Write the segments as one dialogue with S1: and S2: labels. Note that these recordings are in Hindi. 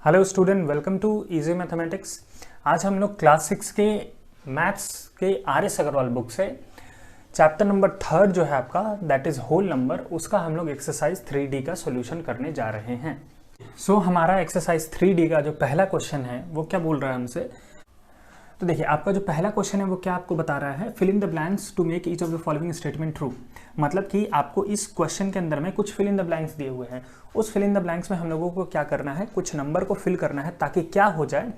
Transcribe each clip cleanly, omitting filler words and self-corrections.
S1: Hello student, welcome to easy mathematics. आज हम लोग क्लास 6 के मैथ्स के आर.एस. अग्रवाल बुक से चैप्टर नंबर 3 जो है आपका दैट इज होल नंबर, उसका हम लोग एक्सरसाइज 3D का सॉल्यूशन करने जा रहे हैं। हमारा एक्सरसाइज 3D का जो पहला क्वेश्चन है वो क्या बोल रहा है हमसे। तो देखिए, आपका जो पहला क्वेश्चन है वो क्या आपको बता रहा है, fill in the blanks to make each of the following statement true. मतलब कि आपको इस क्वेश्चन के अंदर में कुछ फिल इन द ब्लैंक्स दिए हुए हैं। उस फिल इन द ब्लैंक्स में हम लोगों को क्या करना है, कुछ नंबर को फिल करना है ताकि क्या हो जाए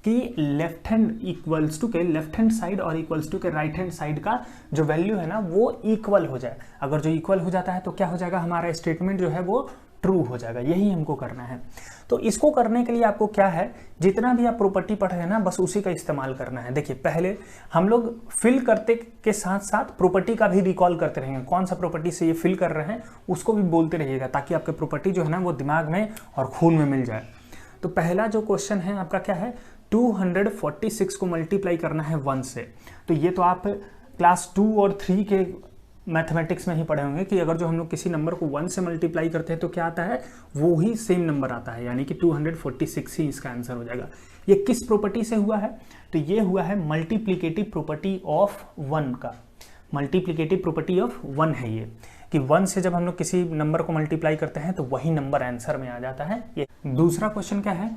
S1: कि लेफ्ट हैंड इक्वल्स टू के लेफ्ट हैंड साइड और इक्वल्स टू के राइट हैंड साइड का जो वैल्यू है ना वो इक्वल हो जाए। अगर जो इक्वल हो जाता है तो क्या हो जाएगा, हमारा स्टेटमेंट जो है वो ट्रू हो जाएगा। यही हमको करना है। तो इसको करने के लिए आपको क्या है, जितना भी आप प्रॉपर्टी पढ़ रहे हैं ना बस उसी का इस्तेमाल करना है। देखिए, पहले हम लोग फिल करते के साथ साथ प्रॉपर्टी का भी रिकॉल करते रहेंगे। कौन सा प्रॉपर्टी से ये फिल कर रहे हैं उसको भी बोलते रहिएगा ताकि आपके प्रॉपर्टी जो है ना वो दिमाग में और खून में मिल जाए। तो पहला जो क्वेश्चन है आपका क्या है, 246 को मल्टीप्लाई करना है 1 से। तो ये तो आप क्लास 2 और 3 के मैथमेटिक्स में ही पढ़े होंगे कि अगर जो हम लोग किसी नंबर को 1 से मल्टीप्लाई करते हैं तो क्या आता है, वो ही सेम नंबर आता है, यानी कि 246 ही इसका आंसर हो जाएगा। ये किस प्रॉपर्टी से हुआ है, तो ये हुआ है मल्टीप्लिकेटिव प्रॉपर्टी ऑफ 1 का। मल्टीप्लिकेटिव प्रॉपर्टी ऑफ 1 है ये, कि 1 से जब हम लोग किसी नंबर को मल्टीप्लाई करते हैं तो वही नंबर आंसर में आ जाता है। ये दूसरा क्वेश्चन क्या है,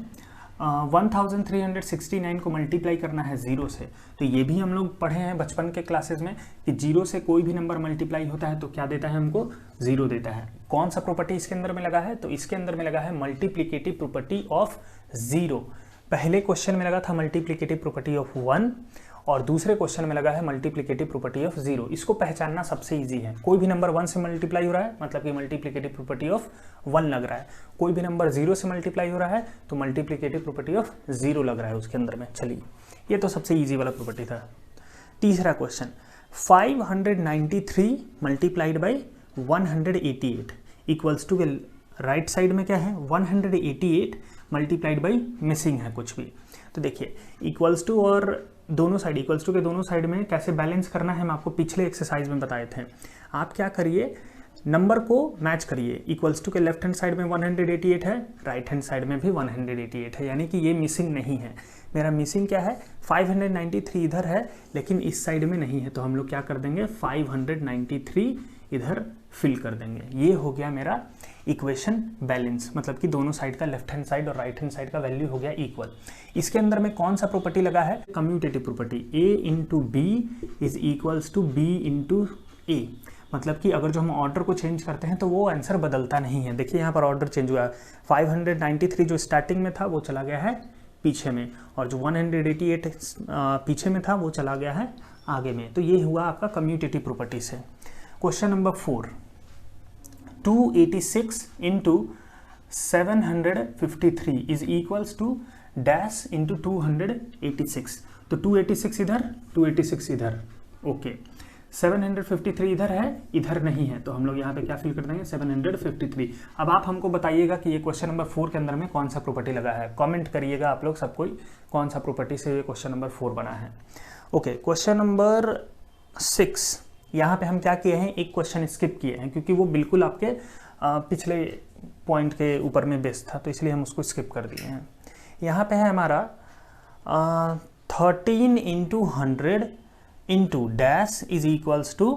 S1: 1369 को मल्टीप्लाई करना है 0 से। तो ये भी हम लोग पढ़े हैं बचपन के क्लासेस में कि 0 से कोई भी नंबर मल्टीप्लाई होता है तो क्या देता है, हमको 0 देता है। कौन सा प्रॉपर्टी इसके अंदर में लगा है, तो इसके अंदर में लगा है मल्टीप्लिकेटिव प्रॉपर्टी ऑफ 0। पहले क्वेश्चन में लगा था मल्टीप्लिकेटिव प्रॉपर्टी ऑफ 1 और दूसरे क्वेश्चन में लगा है मल्टीप्लिकेटिव प्रॉपर्टी ऑफ 0। इसको पहचानना सबसे इजी है। कोई भी नंबर 1 से मल्टीप्लाई हो रहा है मतलब कि मल्टीप्लिकेटिव प्रॉपर्टी ऑफ 1 लग रहा है। कोई भी नंबर 0 से मल्टीप्लाई हो रहा है तो मल्टीप्लिकेटिव प्रॉपर्टी ऑफ 0 लग रहा है उसके अंदर में। चलिए, ये तो सबसे इजी वाला प्रॉपर्टी था। तीसरा question, 593 multiplied by 188 equals to के राइट साइड में क्या है, 188 मल्टीप्लाइड बाई मिसिंग है कुछ भी। तो देखिए, इक्वल्स टू और दोनों साइड, इक्वल्स टू के दोनों साइड में कैसे बैलेंस करना है हम आपको पिछले एक्सरसाइज में बताए थे। आप क्या करिए, नंबर को मैच करिए। इक्वल्स टू के लेफ्ट हैंड साइड में 188 है, राइट हैंड साइड में भी 188 है, यानी कि ये मिसिंग नहीं है। मेरा मिसिंग क्या है, 593 इधर है लेकिन इस साइड में नहीं है, तो हम लोग क्या कर देंगे, 593 इधर फिल कर देंगे। ये हो गया मेरा इक्वेशन बैलेंस, मतलब कि दोनों साइड का लेफ्ट हैंड साइड और राइट हैंड साइड का वैल्यू हो गया इक्वल। इसके अंदर में कौन सा प्रॉपर्टी लगा है, commutative property, a into B is equals to B into A. मतलब कि अगर जो हम ऑर्डर को चेंज करते हैं तो वो आंसर बदलता नहीं है। देखिए, यहाँ पर ऑर्डर चेंज हुआ है। 593 जो स्टार्टिंग में था वो चला गया है पीछे में, और जो 188 पीछे में था वो चला गया है आगे में। तो ये हुआ आपका कम्यूटेटिव प्रॉपर्टी से। Question number 4, 286 into 753 is equals to dash into 286। तो 286 इधर, 286 इधर, ओके। 753 इधर है, इधर नहीं है, तो हम लोग यहाँ पे क्या फिल कर देंगे, 753। अब आप हमको बताइएगा कि ये क्वेश्चन नंबर 4 के अंदर में कौन सा प्रॉपर्टी लगा है। कमेंट करिएगा आप लोग सब कोई, कौन सा प्रॉपर्टी से ये क्वेश्चन नंबर 4 बना है। ओके, क्वेश्चन नंबर 6, यहाँ पे हम क्या किए हैं, एक क्वेश्चन स्किप किए हैं क्योंकि वो बिल्कुल आपके पिछले पॉइंट के ऊपर में बेस्ड था, तो इसलिए हम उसको स्किप कर दिए हैं। यहाँ पे है हमारा 13 into 100 into dash is equals to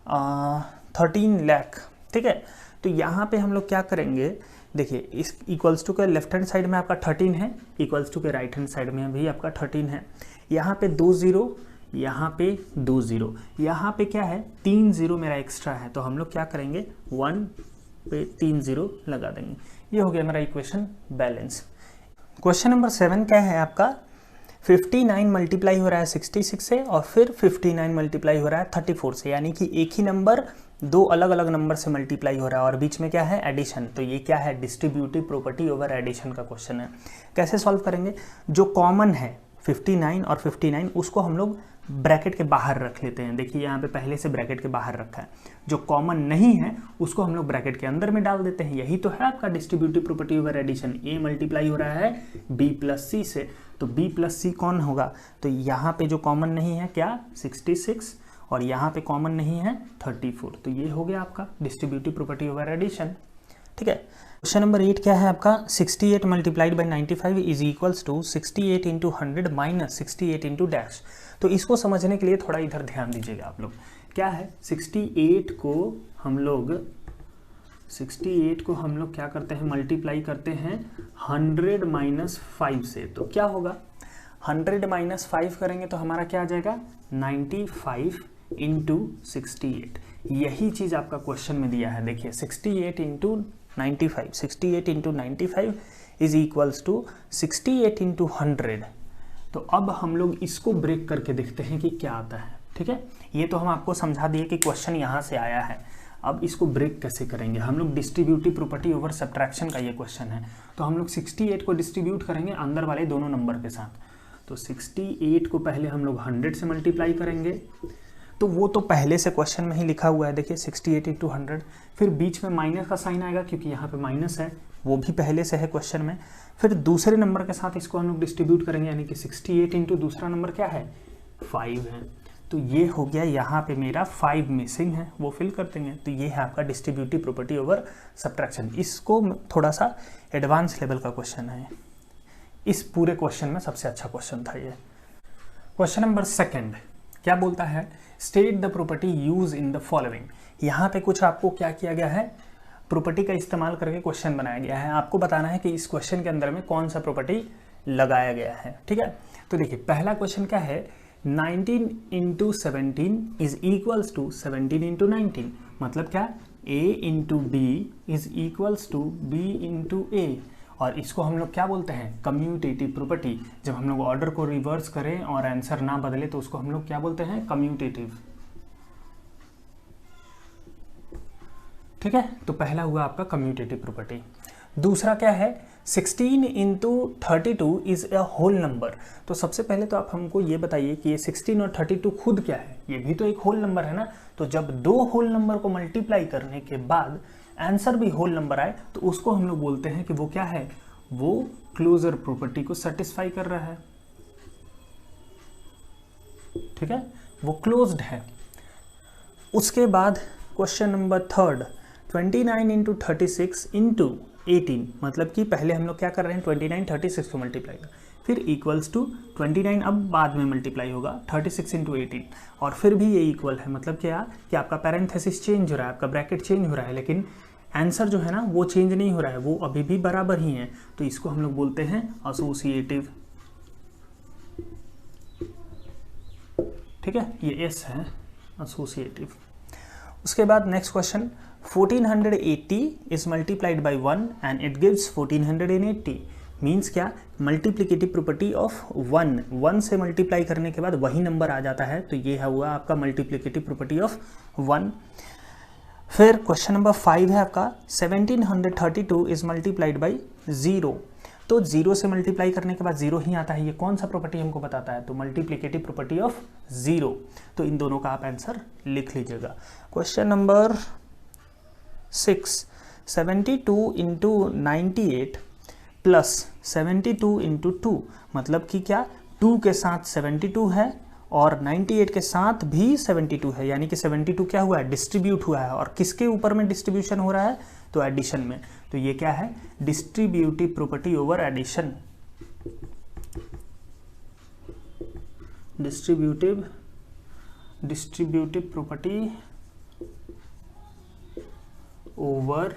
S1: 13 lakh. ठीक है, तो यहाँ पे हम लोग क्या करेंगे, देखिए इस इक्वल्स टू के लेफ्ट हैंड साइड में आपका 13 है, इक्वल्स टू के राइट हैंड साइड में भी आपका 13 है। यहाँ पे 2 0, यहाँ पे 2 0, यहाँ पे क्या है, 3 0 मेरा एक्स्ट्रा है, तो हम लोग क्या करेंगे, 1 पे 3 0 लगा देंगे। ये हो गया मेरा इक्वेशन बैलेंस। क्वेश्चन नंबर 7 क्या है आपका, 59 मल्टीप्लाई हो रहा है 66 से और फिर 59 मल्टीप्लाई हो रहा है 34 से, यानी कि एक ही नंबर दो अलग अलग नंबर से मल्टीप्लाई हो रहा है और बीच में क्या है, एडिशन। तो ये क्या है, डिस्ट्रीब्यूटिव प्रॉपर्टी ओवर एडिशन का क्वेश्चन है। कैसे सॉल्व करेंगे, जो कॉमन है 59 और 59 उसको हम लोग ब्रैकेट के बाहर रख लेते हैं। देखिए, यहाँ पे पहले से ब्रैकेट के बाहर रखा है। जो कॉमन नहीं है उसको हम लोग ब्रैकेट के अंदर में डाल देते हैं। यही तो है आपका distributive property over addition. A multiply हो रहा है बी प्लस सी से, तो बी प्लस सी कौन होगा, तो यहाँ पे जो कॉमन नहीं है क्या, 66, और यहाँ पे कॉमन नहीं है 34। तो ये हो गया आपका डिस्ट्रीब्यूटिव प्रॉपर्टी ओवर एडिशन। ठीक है। क्वेश्चन नंबर 8 क्या है आपका, 68 multiplied by 95 is equals to 68 into 100 minus 68 into dash. तो इसको समझने के लिए थोड़ा इधर ध्यान दीजिएगा आप लोग। क्या है, 68 को हम लोग क्या करते हैं, मल्टीप्लाई करते हैं 100 माइनस 5 से। तो क्या होगा, 100 माइनस 5 करेंगे तो हमारा क्या आ जाएगा, 95 इंटू 68। यही चीज़ आपका क्वेश्चन में दिया है, देखिए 68 into 95, 68 into 95 is equals to 68 into 100। तो अब हम लोग इसको ब्रेक करके देखते हैं कि क्या आता है। ठीक है, ये तो हम आपको समझा दिए कि क्वेश्चन यहाँ से आया है। अब इसको ब्रेक कैसे करेंगे हम लोग, डिस्ट्रीब्यूटिव प्रॉपर्टी ओवर सब्ट्रैक्शन का ये क्वेश्चन है। तो हम लोग 68 को डिस्ट्रीब्यूट करेंगे अंदर वाले दोनों नंबर के साथ। तो 68 को पहले हम लोग 100 से मल्टीप्लाई करेंगे, तो वो तो पहले से क्वेश्चन में ही लिखा हुआ है, देखिए 68 इंटू 100। फिर बीच में माइनस का साइन आएगा क्योंकि यहाँ पे माइनस है, वो भी पहले से है क्वेश्चन में। फिर दूसरे नंबर के साथ इसको हम लोग डिस्ट्रीब्यूट करेंगे, यानी कि 68 इंटू दूसरा नंबर क्या है, 5 है। तो ये हो गया, यहाँ पे मेरा 5 मिसिंग है, वो फिल कर देंगे। तो ये है आपका डिस्ट्रीब्यूटिव प्रॉपर्टी ओवर सब्ट्रैक्शन। इसको थोड़ा सा एडवांस लेवल का क्वेश्चन है, इस पूरे क्वेश्चन में सबसे अच्छा क्वेश्चन था ये। क्वेश्चन नंबर 2 क्या बोलता है, state the property use in the following. यहाँ पे कुछ आपको क्या किया गया है, प्रॉपर्टी का इस्तेमाल करके क्वेश्चन बनाया गया है। आपको बताना है कि इस क्वेश्चन के अंदर में कौन सा प्रॉपर्टी लगाया गया है। ठीक है, तो देखिए पहला क्वेश्चन क्या है, 19 into 17 is equals to 17 into 19। मतलब क्या, a into B is equals to B into A. और इसको हम लोग क्या बोलते हैं, कम्यूटेटिव प्रॉपर्टी। जब हम लोग ऑर्डर को रिवर्स करें और आंसर ना बदले तो उसको हम लोग क्या बोलते हैं, कम्यूटेटिव। ठीक है, तो पहला हुआ आपका कम्यूटेटिव प्रॉपर्टी। दूसरा क्या है, 16 into 32 is a whole number. तो सबसे पहले तो आप हमको ये बताइए कि ये 16 और 32 खुद क्या है, ये भी तो एक होल नंबर है ना। तो जब दो होल नंबर को मल्टीप्लाई करने के बाद आंसर भी होल नंबर आए तो उसको हम लोग बोलते हैं कि वो क्या है, वो क्लोजर प्रॉपर्टी को सेटिस्फाई कर रहा है। ठीक है, वो क्लोज्ड है। उसके बाद क्वेश्चन नंबर 3, 29 इंटू 36 इंटू 18। मतलब कि पहले हम लोग क्या कर रहे हैं, 29 36 को मल्टीप्लाई कर, फिर इक्वल्स टू 29 अब बाद में मल्टीप्लाई होगा 36 इंटू 18, और फिर भी ये इक्वल है। मतलब क्या कि आपका पैरेंथेसिस चेंज हो रहा है, आपका ब्रैकेट चेंज हो रहा है, लेकिन आंसर जो है ना वो चेंज नहीं हो रहा है, वो अभी भी बराबर ही है। तो इसको हम लोग बोलते हैं एसोसिएटिव। ठीक है, ये एस है, एसोसिएटिव। उसके बाद next question, 1480 is multiplied by 1 and it gives 1480। Means क्या, मल्टीप्लिकेटिव प्रॉपर्टी ऑफ 1 से मल्टीप्लाई करने के बाद वही नंबर आ जाता है। तो ये है हुआ आपका मल्टीप्लिकेटिव प्रॉपर्टी ऑफ 1। फिर क्वेश्चन नंबर 5 है आपका, 1732 इज मल्टीप्लाइड बाई 0। तो 0 से मल्टीप्लाई करने के बाद 0 ही आता है, ये कौन सा प्रॉपर्टी हमको बताता है, तो मल्टीप्लिकेटिव प्रॉपर्टी ऑफ 0। तो इन दोनों का आप आंसर लिख लीजिएगा। Question number 6, 72 into 98 plus 72 into 2। मतलब कि क्या, 2 के साथ 72 है और 98 के साथ भी 72 है, यानी कि 72 क्या हुआ है, डिस्ट्रीब्यूट हुआ है। और किसके ऊपर में डिस्ट्रीब्यूशन हो रहा है, तो एडिशन में। तो ये क्या है, distributive property over addition. Distributive property over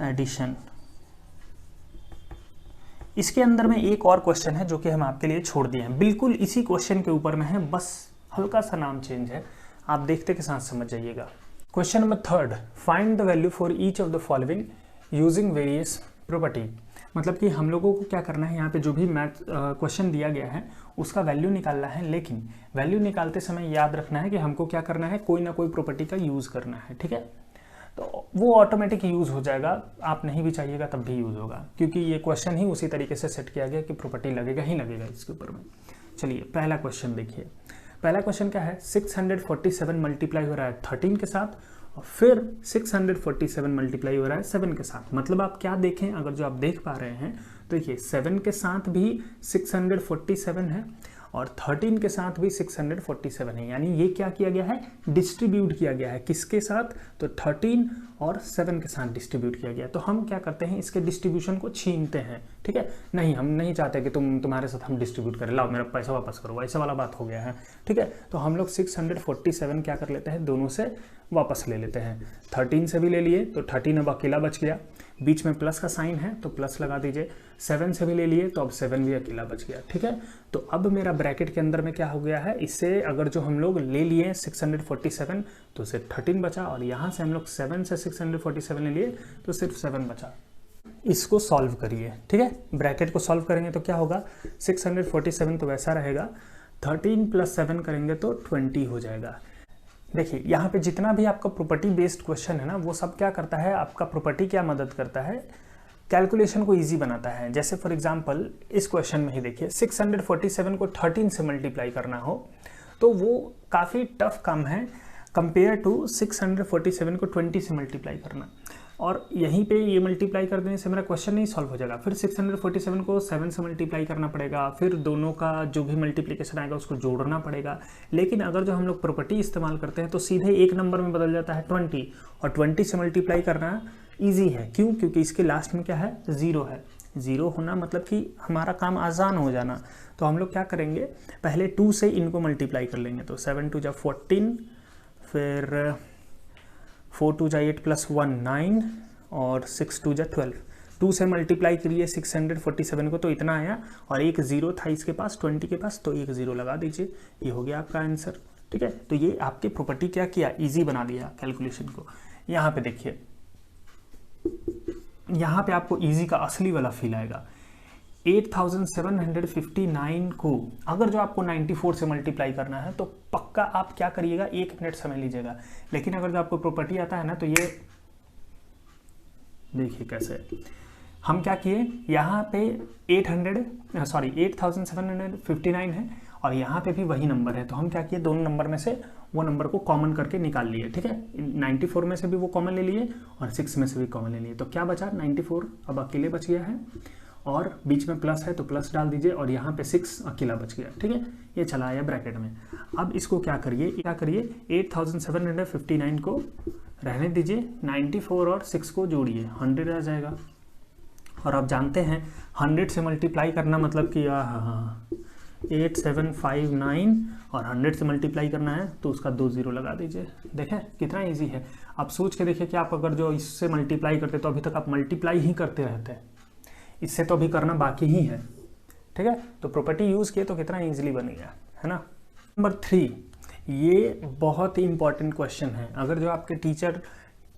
S1: addition. इसके अंदर में एक और क्वेश्चन है जो कि हम आपके लिए छोड़ दिए हैं, बिल्कुल इसी क्वेश्चन के ऊपर में है, बस हल्का सा नाम चेंज है, आप देखते के साथ समझ जाइएगा। Question number 3, find the value for each of the following using various property. मतलब कि हम लोगों को क्या करना है, यहाँ पे जो भी मैथ क्वेश्चन दिया गया है उसका वैल्यू निकालना है, लेकिन वैल्यू निकालते समय याद रखना है कि हमको क्या करना है, कोई ना कोई प्रॉपर्टी का यूज़ करना है। ठीक है, तो वो ऑटोमेटिक यूज़ हो जाएगा, आप नहीं भी चाहिएगा तब भी यूज़ होगा, क्योंकि ये क्वेश्चन ही उसी तरीके से सेट किया गया कि प्रॉपर्टी लगेगा ही लगेगा इसके ऊपर में। चलिए पहला क्वेश्चन देखिए। पहला क्वेश्चन क्या है, 647 मल्टीप्लाई हो रहा है 13 के साथ और फिर 647 मल्टीप्लाई हो रहा है 7 के साथ। मतलब आप क्या देखें, अगर जो आप देख पा रहे हैं तो देखिए 7 के साथ भी 647 है और 13 के साथ भी 647 है, यानी ये क्या किया गया है, डिस्ट्रीब्यूट किया गया है। किसके साथ, तो 13 और 7 के साथ डिस्ट्रीब्यूट किया गया। तो हम क्या करते हैं, इसके डिस्ट्रीब्यूशन को छीनते हैं, ठीक है। नहीं, हम नहीं चाहते कि तुम्हारे साथ हम डिस्ट्रीब्यूट करें, लाओ मेरा पैसा वापस करो, ऐसा वाला बात हो गया है, ठीक है। तो हम लोग 647 क्या कर लेते हैं, दोनों से वापस ले लेते हैं। 13 से भी ले लिए तो 13 अब अकेला बच गया, बीच में प्लस का साइन है तो प्लस लगा दीजिए। 7 से भी ले लिए तो अब 7 भी अकेला बच गया, ठीक है। तो अब मेरा ब्रैकेट के अंदर में क्या हो गया है, इससे अगर जो हम लोग ले लिए 647 तो सिर्फ 13 बचा, और यहाँ से हम लोग 7 से 647 ले लिए तो सिर्फ 7 बचा। इसको सॉल्व करिए, ठीक है। ब्रैकेट को सॉल्व करेंगे तो क्या होगा, 647 तो वैसा रहेगा, 13 + 7 करेंगे तो 20 हो जाएगा। देखिए यहाँ पे जितना भी आपका प्रॉपर्टी बेस्ड क्वेश्चन है ना, वो सब क्या करता है, आपका प्रॉपर्टी क्या मदद करता है, कैलकुलेशन को इजी बनाता है। जैसे फॉर एग्जांपल इस क्वेश्चन में ही देखिए, 647 को 13 से मल्टीप्लाई करना हो तो वो काफ़ी टफ काम है कंपेयर टू 647 को 20 से मल्टीप्लाई करना। और यहीं पे ये मल्टीप्लाई कर देने से मेरा क्वेश्चन नहीं सॉल्व हो जाएगा, फिर 647 को 7 से मल्टीप्लाई करना पड़ेगा, फिर दोनों का जो भी मल्टीप्लिकेशन आएगा उसको जोड़ना पड़ेगा। लेकिन अगर जो हम लोग प्रॉपर्टी इस्तेमाल करते हैं तो सीधे एक नंबर में बदल जाता है 20, और 20 से मल्टीप्लाई करना ईजी है। क्यों, क्योंकि इसके लास्ट में क्या है, 0 है। 0 होना मतलब कि हमारा काम आसान हो जाना। तो हम लोग क्या करेंगे, पहले 2 से इनको मल्टीप्लाई कर लेंगे, तो 7 × 2 = 14, फिर 4 × 2 = 8 + 1 9, और 6 × 2 = 12। 2 से मल्टीप्लाई करिए 647 को तो इतना आया, और एक 0 था इसके पास, 20 के पास, तो एक 0 लगा दीजिए, ये हो गया आपका आंसर, ठीक है। तो ये आपके प्रॉपर्टी क्या किया, ईजी बना दिया कैलकुलेशन को। यहाँ पे देखिए, यहाँ पे आपको ईजी का असली वाला फील आएगा। 8759 को अगर जो आपको 94 से मल्टीप्लाई करना है तो पक्का आप क्या करिएगा, 1 मिनट समय लीजिएगा। लेकिन अगर जो आपको प्रॉपर्टी आता है ना, तो ये देखिए कैसे हम क्या किए, यहाँ पे 8759 है, और यहाँ पे भी वही नंबर है, तो हम क्या किए, दोनों नंबर में से वो नंबर को कॉमन करके निकाल लिए, ठीक है। 94 में से भी वो कॉमन ले लिए और 6 में से भी कॉमन ले लिए, तो क्या बचा, 94 अब अकेले बच गया है, और बीच में प्लस है तो प्लस डाल दीजिए, और यहाँ पे 6 अकेला बच गया, ठीक है। ये चला आया ब्रैकेट में। अब इसको क्या करिए 8759 को रहने दीजिए, 94 और 6 को जोड़िए, 100 आ जाएगा। और आप जानते हैं 100 से मल्टीप्लाई करना मतलब कि 8759 और 100 से मल्टीप्लाई करना है तो उसका 2 0 लगा दीजिए। देखें कितना इजी है। आप सोच के देखिए कि आप अगर जो इससे मल्टीप्लाई करते तो अभी तक आप मल्टीप्लाई ही करते रहते हैं, इससे तो अभी करना बाकी ही है, ठीक है। तो प्रॉपर्टी यूज़ किए तो कितना ईजिली बन गया, है ना। नंबर 3, ये बहुत ही इंपॉर्टेंट क्वेश्चन है। अगर जो आपके टीचर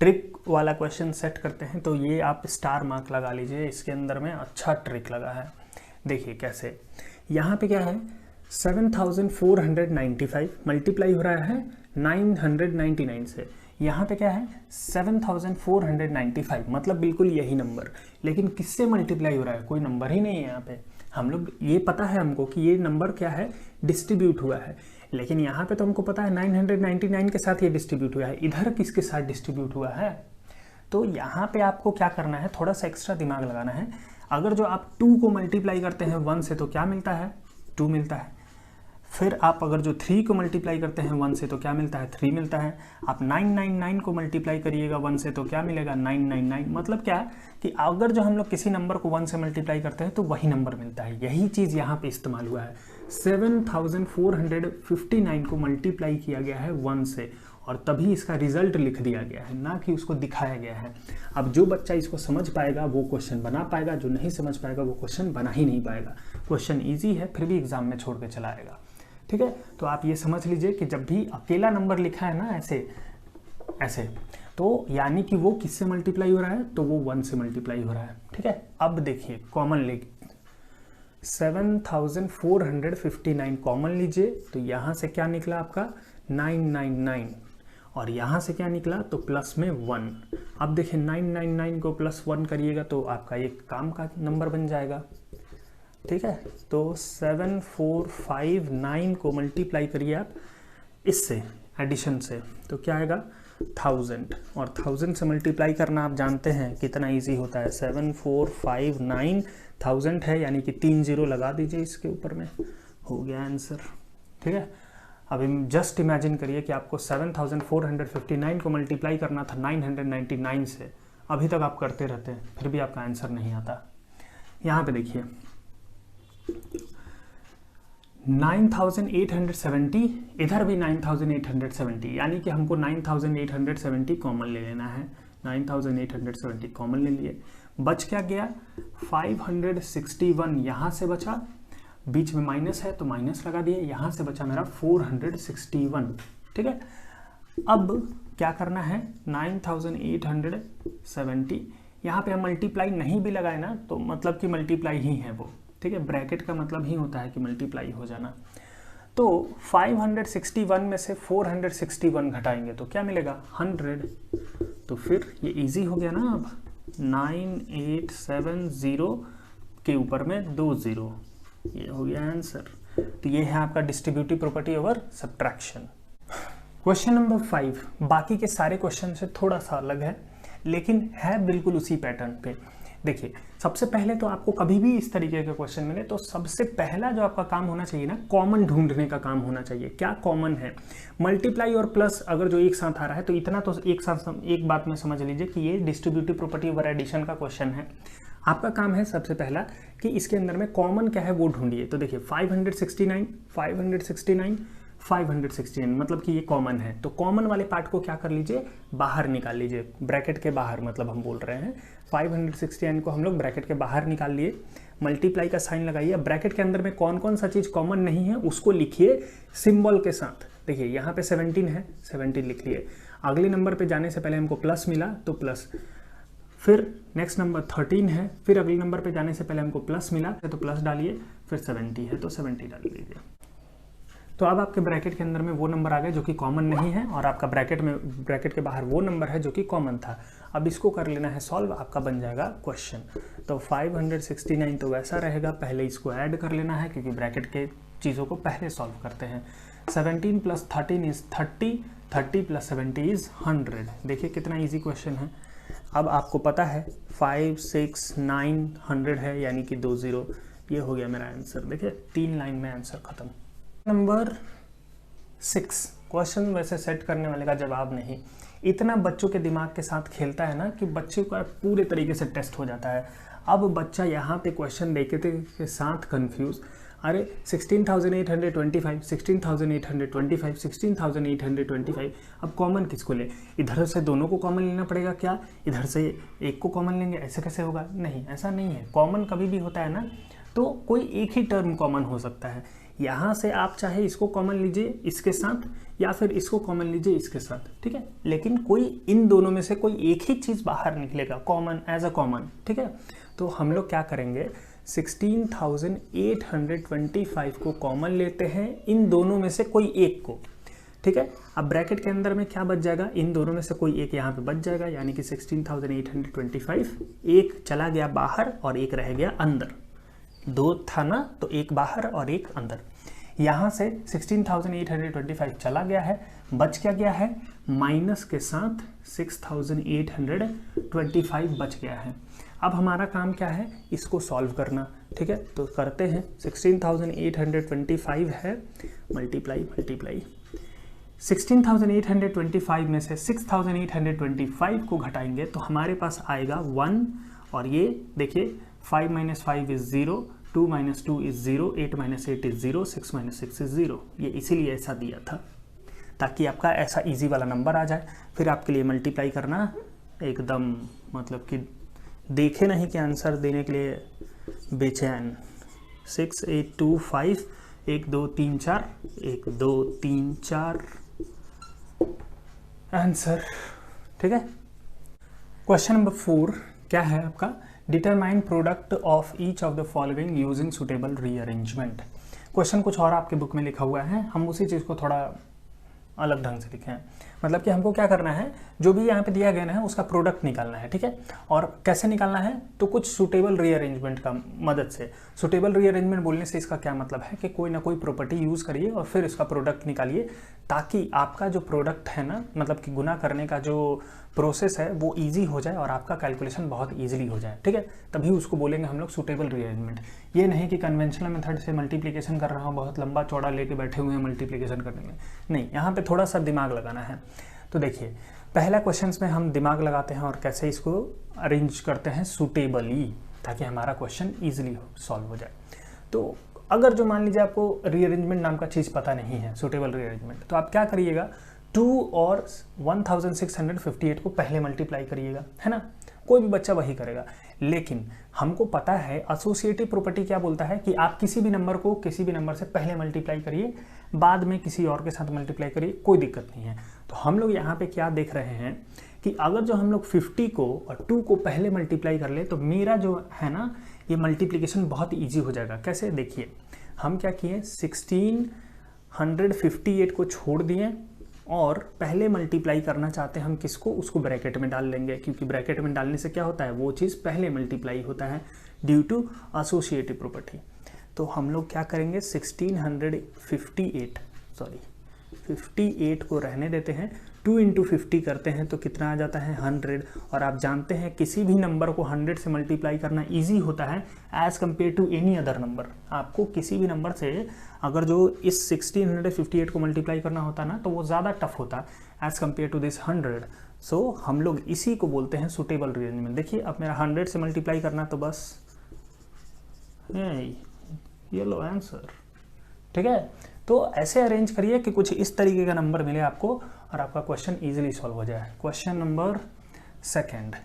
S1: ट्रिक वाला क्वेश्चन सेट करते हैं तो ये आप स्टार मार्क लगा लीजिए, इसके अंदर में अच्छा ट्रिक लगा है। देखिए कैसे, यहाँ पे क्या है, 7495 मल्टीप्लाई हो रहा है 999 से। यहाँ पे क्या है, 7495, मतलब बिल्कुल यही नंबर, लेकिन किससे मल्टीप्लाई हो रहा है, कोई नंबर ही नहीं है यहाँ पे। हम लोग ये पता है हमको कि ये नंबर क्या है, डिस्ट्रीब्यूट हुआ है, लेकिन यहाँ पे तो हमको पता है 999 के साथ ये डिस्ट्रीब्यूट हुआ है, इधर किसके साथ डिस्ट्रीब्यूट हुआ है। तो यहाँ पे आपको क्या करना है, थोड़ा सा एक्स्ट्रा दिमाग लगाना है। अगर जो आप 2 को मल्टीप्लाई करते हैं 1 से तो क्या मिलता है, 2 मिलता है। फिर आप अगर जो 3 को मल्टीप्लाई करते हैं 1 से तो क्या मिलता है, 3 मिलता है। आप 999 को मल्टीप्लाई करिएगा 1 से तो क्या मिलेगा, 999। मतलब क्या है कि अगर जो हम लोग किसी नंबर को 1 से मल्टीप्लाई करते हैं तो वही नंबर मिलता है। यही चीज़ यहाँ पे इस्तेमाल हुआ है। 7459 को मल्टीप्लाई किया गया है 1 से, और तभी इसका रिजल्ट लिख दिया गया है, ना कि उसको दिखाया गया है। अब जो बच्चा इसको समझ पाएगा वो क्वेश्चन बना पाएगा, जो नहीं समझ पाएगा वो क्वेश्चन बना ही नहीं पाएगा। क्वेश्चन ईजी है फिर भी एग्जाम में छोड़ के चला आएगा, ठीक है। तो आप ये समझ लीजिए कि जब भी अकेला नंबर लिखा है ना ऐसे ऐसे, तो यानी कि वो किससे मल्टीप्लाई हो रहा है, तो वो 1 से मल्टीप्लाई हो रहा है, ठीक है। अब देखिए कॉमन लीजिए, 7459 कॉमन लीजिए, तो यहाँ से क्या निकला आपका 999, और यहाँ से क्या निकला तो प्लस में 1। अब देखिए 999 को +1 करिएगा तो आपका एक काम का नंबर बन जाएगा, ठीक है। तो 7459 को मल्टीप्लाई करिए आप इससे, एडिशन से, तो क्या आएगा 1000, और 1000 से मल्टीप्लाई करना आप जानते हैं कितना इजी होता है। 7459 1000 है, यानी कि 3 0 लगा दीजिए इसके ऊपर में, हो गया आंसर। ठीक है, अभी जस्ट इमेजिन करिए कि आपको 7459 को मल्टीप्लाई करना था 999 से, अभी तक आप करते रहते हैं फिर भी आपका आंसर नहीं आता। यहाँ पे देखिए 9870, इधर भी 9870, यानी कि हमको 9870 कॉमन ले लेना है। 9870 कॉमन ले लिए, बच क्या गया 561, यहाँ से बचा, बीच में माइनस है तो माइनस लगा दिए, यहाँ से बचा मेरा 461। ठीक है, अब क्या करना है 9870, यहाँ पे हम मल्टीप्लाई नहीं भी लगाए ना तो मतलब कि मल्टीप्लाई ही है वो। ठीक है, ब्रैकेट का मतलब ही होता है कि मल्टीप्लाई हो जाना। तो 561 में से 461 घटाएंगे तो क्या मिलेगा 100, तो फिर ये इजी हो गया ना। अब 9870 के ऊपर में 2 0, ये हो गया आंसर। तो ये है आपका distributive property over subtraction. Question number 5 बाकी के सारे क्वेश्चन से थोड़ा सा अलग है लेकिन है बिल्कुल उसी पैटर्न पे। देखिए, सबसे पहले तो आपको कभी भी इस तरीके का क्वेश्चन मिले तो सबसे पहला जो आपका काम होना चाहिए ना, कॉमन ढूंढने का काम होना चाहिए। क्या कॉमन है, मल्टीप्लाई और प्लस अगर जो एक साथ आ रहा है तो इतना तो एक साथ एक बात में समझ लीजिए कि ये डिस्ट्रीब्यूटिव प्रॉपर्टी ओवर एडिशन का क्वेश्चन है। आपका काम है सबसे पहला कि इसके अंदर में कॉमन क्या है वो ढूंढिए। तो देखिए 569 मतलब कि ये कॉमन है, तो कॉमन वाले पार्ट को क्या कर लीजिए बाहर निकाल लीजिए, ब्रैकेट के बाहर, मतलब हम बोल रहे हैं 569 को हम लोग ब्रैकेट के बाहर निकाल लिए, मल्टीप्लाई का साइन लगाइए। ब्रैकेट के अंदर में कौन कौन सा चीज़ कॉमन नहीं है उसको लिखिए सिंबल के साथ। देखिए यहाँ पे 17 है, 17 लिख लिए। अगले नंबर पे जाने से पहले हमको प्लस मिला तो प्लस, फिर नेक्स्ट नंबर 13 है, फिर अगले नंबर पे जाने से पहले हमको प्लस मिला तो प्लस डालिए, फिर 70 है तो 70 डाल दीजिए। तो अब आपके ब्रैकेट के अंदर में वो नंबर आ गए जो कि कॉमन नहीं है और आपका ब्रैकेट के बाहर वो नंबर है जो कि कॉमन था। अब इसको कर लेना है सॉल्व, आपका बन जाएगा क्वेश्चन। तो 569 तो वैसा रहेगा, पहले इसको ऐड कर लेना है क्योंकि ब्रैकेट के चीज़ों को पहले सॉल्व करते हैं। 17 + 13 इज 30, 30 + 70 इज 100। देखिए कितना ईजी क्वेश्चन है। अब आपको पता है 5 6 9 100 है, यानी कि 2 0, ये हो गया मेरा आंसर। देखिए 3 लाइन में आंसर खत्म। नंबर 6 क्वेश्चन वैसे सेट करने वाले का जवाब नहीं, इतना बच्चों के दिमाग के साथ खेलता है ना कि बच्चे का पूरे तरीके से टेस्ट हो जाता है। अब बच्चा यहाँ पे क्वेश्चन देखते के साथ कंफ्यूज, अरे 16,825, 16,825, 16,825, अब कॉमन किसको ले, इधर से दोनों को कॉमन लेना पड़ेगा क्या, इधर से एक को कॉमन लेंगे, ऐसे कैसे होगा, नहीं ऐसा नहीं है। कॉमन कभी भी होता है ना तो कोई एक ही टर्म कॉमन हो सकता है। यहाँ से आप चाहे इसको कॉमन लीजिए इसके साथ या फिर इसको कॉमन लीजिए इसके साथ, ठीक है, लेकिन कोई इन दोनों में से कोई एक ही चीज़ बाहर निकलेगा कॉमन, एज अ कॉमन, ठीक है। तो हम लोग क्या करेंगे 16,825 को कॉमन लेते हैं इन दोनों में से कोई एक को, ठीक है। अब ब्रैकेट के अंदर में क्या बच जाएगा, इन दोनों में से कोई एक यहाँ पे बच जाएगा, यानी कि 16,825, एक चला गया बाहर और एक रह गया अंदर, दो था ना तो एक बाहर और एक अंदर। यहाँ से 16,825 चला गया है, बच क्या गया है, माइनस के साथ 6,825 बच गया है। अब हमारा काम क्या है, इसको सॉल्व करना, ठीक है। तो करते हैं 16,825 है, मल्टीप्लाई 16,825 में से 6,825 को घटाएंगे तो हमारे पास आएगा 1, और ये देखिए 5 - 5 इज 0, 2 - 2 इज 0, 8 - 8 इज 0, 6 - 6 इज 0। ये इसीलिए ऐसा दिया था ताकि आपका ऐसा इजी वाला नंबर आ जाए। फिर आपके लिए मल्टीप्लाई करना एकदम मतलब कि देखे नहीं कि आंसर देने के लिए बेचैन। 6 8 2 5 1 2 3 4 1 2 3 4 आंसर, ठीक है। क्वेश्चन नंबर 4 क्या है आपका, determine product of each of the following using suitable rearrangement. Question कुछ और आपके बुक में लिखा हुआ है, हम उसी चीज़ को थोड़ा अलग ढंग से लिखे हैं। मतलब कि हमको क्या करना है, जो भी यहाँ पे दिया गया है उसका प्रोडक्ट निकालना है, ठीक है। और कैसे निकालना है, तो कुछ सुटेबल रीअरेंजमेंट का मदद से। सुटेबल रीअरेंजमेंट बोलने से इसका क्या मतलब है कि कोई ना कोई प्रॉपर्टी यूज़ करिए और फिर इसका प्रोडक्ट निकालिए, ताकि आपका जो प्रोडक्ट है ना, मतलब कि गुना करने का जो प्रोसेस है वो इजी हो जाए और आपका कैलकुलेशन बहुत इजीली हो जाए, ठीक है, तभी उसको बोलेंगे हम लोग सूटेबल रीअरेंजमेंट। ये नहीं कि कन्वेंशनल मेथड से मल्टीप्लिकेशन कर रहा हूँ, बहुत लंबा चौड़ा लेके बैठे हुए हैं मल्टीप्लिकेशन करने में, नहीं, यहाँ पे थोड़ा सा दिमाग लगाना है। तो देखिए पहला क्वेश्चन में हम दिमाग लगाते हैं और कैसे इसको अरेंज करते हैं सूटेबली, ताकि हमारा क्वेश्चन ईजिली सॉल्व हो जाए। तो अगर जो मान लीजिए आपको रीअरेंजमेंट नाम का चीज़ पता नहीं है, सूटेबल रीअरेंजमेंट, तो आप क्या करिएगा, 2 और 1658 को पहले मल्टीप्लाई करिएगा, है ना, कोई भी बच्चा वही करेगा। लेकिन हमको पता है एसोसिएटिव प्रॉपर्टी क्या बोलता है कि आप किसी भी नंबर को किसी भी नंबर से पहले मल्टीप्लाई करिए, बाद में किसी और के साथ मल्टीप्लाई करिए, कोई दिक्कत नहीं है। तो हम लोग यहाँ पे क्या देख रहे हैं कि अगर जो हम लोग 50 को और 2 को पहले मल्टीप्लाई कर ले तो मेरा जो है ना ये मल्टीप्लिकेशन बहुत ईजी हो जाएगा। कैसे, देखिए हम क्या किए, 1658 को छोड़ दिए और पहले मल्टीप्लाई करना चाहते हैं हम किसको, उसको ब्रैकेट में डाल लेंगे, क्योंकि ब्रैकेट में डालने से क्या होता है, वो चीज़ पहले मल्टीप्लाई होता है ड्यू टू एसोसिएटिव प्रॉपर्टी। तो हम लोग क्या करेंगे, 58 को रहने देते हैं, 2 × 50 करते हैं तो कितना आ जाता है 100। और आप जानते हैं किसी भी नंबर को 100 से मल्टीप्लाई करना इजी होता है as compare to any other number. आपको किसी भी नंबर से अगर जो इस 1658 को मल्टीप्लाई करना होता ना तो वो ज़्यादा टफ होता एज़ कम्पेयर टू दिस 100। सो हम लोग इसी को बोलते हैं सूटेबल रीअरेंजमेंट। देखिए अब मेरा 100 से मल्टीप्लाई करना तो बस ये लो आंसर, ठीक है। तो ऐसे अरेंज करिए कि कुछ इस तरीके का नंबर मिले आपको और आपका क्वेश्चन इजीली सॉल्व हो जाए। Question number second,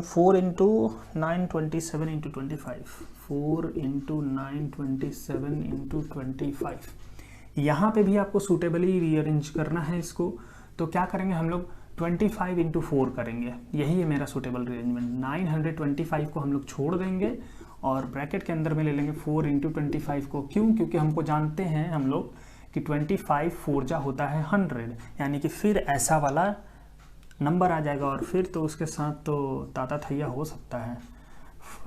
S1: 4 × 927 × 25, 4 × 927 × 25। यहाँ पे भी आपको सूटेबली रीअरेंज करना है इसको, तो क्या करेंगे हम लोग 25 × 4 करेंगे, यही है मेरा सूटेबल रीअरेंजमेंट। 925 को हम लोग छोड़ देंगे और ब्रैकेट के अंदर में ले लेंगे 4 × 25 को। क्यों, क्योंकि हमको जानते हैं हम लोग कि 25 4 जा होता है 100, यानी कि फिर ऐसा वाला नंबर आ जाएगा और फिर तो उसके साथ तो ताता थैया हो सकता है।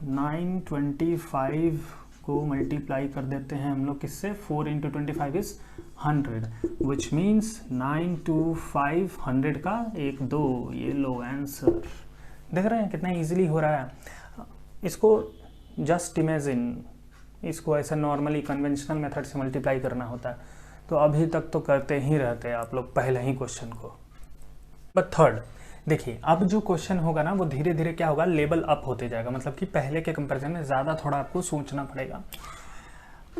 S1: 925 को मल्टीप्लाई कर देते हैं हम लोग किससे, 4 × 25 इज 100, विच मीन्स 9 2 5 100 का 1 2, ये लो आंसर। देख रहे हैं कितना इजीली हो रहा है। इसको जस्ट इमेजिन, इसको ऐसा नॉर्मली कन्वेंशनल मेथड से मल्टीप्लाई करना होता है, तो अभी तक तो करते ही रहते हैं आप लोग पहले ही क्वेश्चन को। बट थर्ड देखिए, अब जो क्वेश्चन होगा ना वो धीरे धीरे क्या होगा, लेवल अप होते जाएगा, मतलब कि पहले के कंपैरिजन में ज़्यादा थोड़ा आपको सोचना पड़ेगा।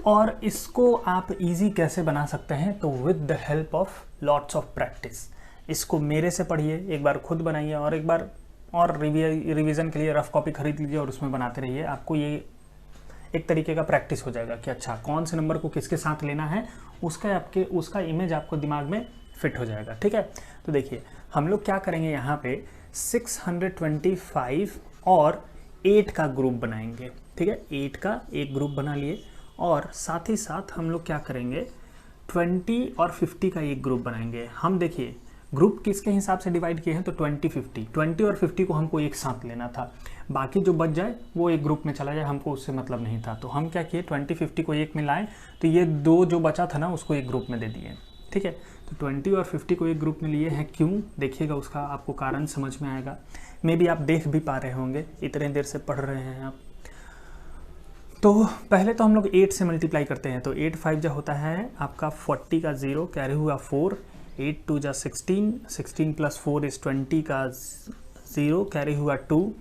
S1: और इसको आप इजी कैसे बना सकते हैं, तो with the help of lots of practice. इसको मेरे से पढ़िए, एक बार खुद बनाइए और एक बार और रिवीजन के लिए रफ कॉपी खरीद लीजिए और उसमें बनाते रहिए। आपको ये एक तरीके का प्रैक्टिस हो जाएगा कि अच्छा कौन से नंबर को किसके साथ लेना है, उसका इमेज आपको दिमाग में फिट हो जाएगा, ठीक है। तो देखिए हम लोग क्या करेंगे, यहाँ पे 625 और 8 का ग्रुप बनाएंगे, ठीक है। 8 का एक ग्रुप बना लिए और साथ ही साथ हम लोग क्या करेंगे, 20 और 50 का एक ग्रुप बनाएंगे। हम देखिए ग्रुप किसके हिसाब से डिवाइड किए हैं, तो 20 और 50 को हमको एक साथ लेना था, बाकी जो बच जाए वो एक ग्रुप में चला जाए, हमको उससे मतलब नहीं था। तो हम क्या किए, 20 को एक में लाए, तो ये 2 जो बचा था ना उसको एक ग्रुप में दे दिए, ठीक है। तो 20 और 50 को एक ग्रुप में लिए हैं, क्यों, देखिएगा उसका आपको कारण समझ में आएगा। मे बी आप देख भी पा रहे होंगे, इतने देर से पढ़ रहे हैं आप। तो पहले तो हम लोग 8 से मल्टीप्लाई करते हैं, तो 8 5 जा होता है आपका 40 का 0, कैरी हुआ 4, 8 2 जा 16, 16 + 4 इज 20 का 0, कैरी हुआ 2,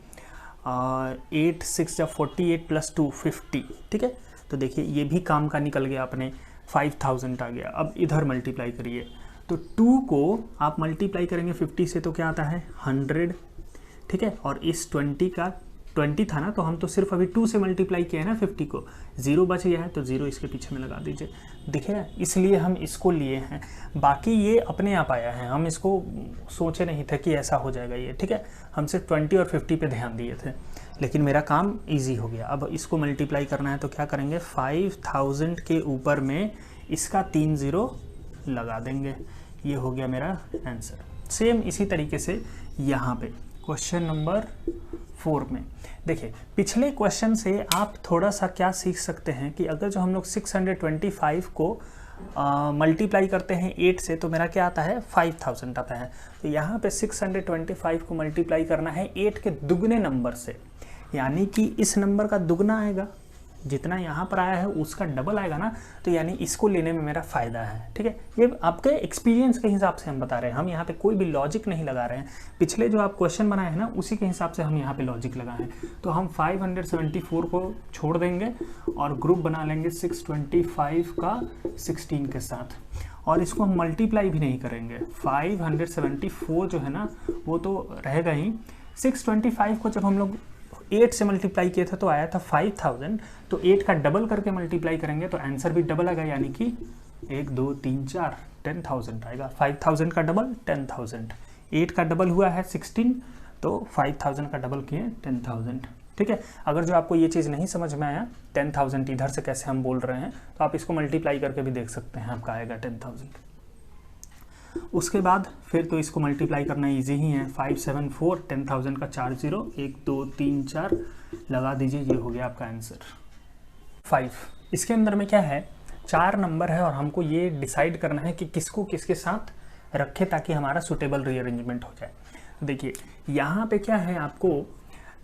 S1: 8 6 जा 48 + 2 50, ठीक है। तो देखिए ये भी काम का निकल गया अपने, 5000 आ गया। अब इधर मल्टीप्लाई करिए, तो 2 को आप मल्टीप्लाई करेंगे 50 से तो क्या आता है 100, ठीक है। और इस 20 का 20 था ना, तो हम तो सिर्फ अभी 2 से मल्टीप्लाई किया है ना 50 को, 0 बच गया है तो 0 इसके पीछे में लगा दीजिए, दिखे ना, इसलिए हम इसको लिए हैं। बाकी ये अपने आप आया है, हम इसको सोचे नहीं थे कि ऐसा हो जाएगा ये, ठीक है। हम सिर्फ 20 और 50 पे ध्यान दिए थे, लेकिन मेरा काम इजी हो गया। अब इसको मल्टीप्लाई करना है तो क्या करेंगे, 5000 के ऊपर में इसका 3 0 लगा देंगे, ये हो गया मेरा आंसर। सेम इसी तरीके से यहाँ पे क्वेश्चन नंबर 4 में देखिए, पिछले क्वेश्चन से आप थोड़ा सा क्या सीख सकते हैं कि अगर जो हम लोग 625 को मल्टीप्लाई करते हैं 8 से तो मेरा क्या आता है 5000 आता है। तो यहाँ पे 625 को मल्टीप्लाई करना है 8 के दुगने नंबर से, यानी कि इस नंबर का दुगना आएगा, जितना यहाँ पर आया है उसका डबल आएगा ना, तो यानी इसको लेने में मेरा फ़ायदा है। ठीक है, ये आपके एक्सपीरियंस के हिसाब से हम बता रहे हैं, हम यहाँ पे कोई भी लॉजिक नहीं लगा रहे हैं। पिछले जो आप क्वेश्चन बनाए हैं ना उसी के हिसाब से हम यहाँ पे लॉजिक लगाए हैं। तो हम 574 को छोड़ देंगे और ग्रुप बना लेंगे 625 का 16 के साथ, और इसको हम मल्टीप्लाई भी नहीं करेंगे। 574 जो है ना वो तो रहेगा ही, 625 को जब हम लोग 8 से मल्टीप्लाई किया था तो आया था 5000, तो 8 का डबल करके मल्टीप्लाई करेंगे तो आंसर भी डबल आएगा, यानी कि 1 2 3 4 10,000 आएगा। 5000 का डबल 10,000, 8 का डबल हुआ है 16, तो 5000 का डबल किए 10,000। ठीक है, अगर जो आपको ये चीज़ नहीं समझ में आया 10,000 इधर से कैसे हम बोल रहे हैं, तो आप इसको मल्टीप्लाई करके भी देख सकते हैं, आपका आएगा 10,000। उसके बाद फिर तो इसको मल्टीप्लाई करना इजी ही है। 574 10,000 का 4 0, 1 2 3 4 लगा दीजिए, ये हो गया आपका आंसर 5। इसके अंदर में क्या है, 4 नंबर है और हमको ये डिसाइड करना है कि किसको किसके साथ रखें ताकि हमारा सुटेबल रीअरेंजमेंट हो जाए। देखिए यहाँ पे क्या है, आपको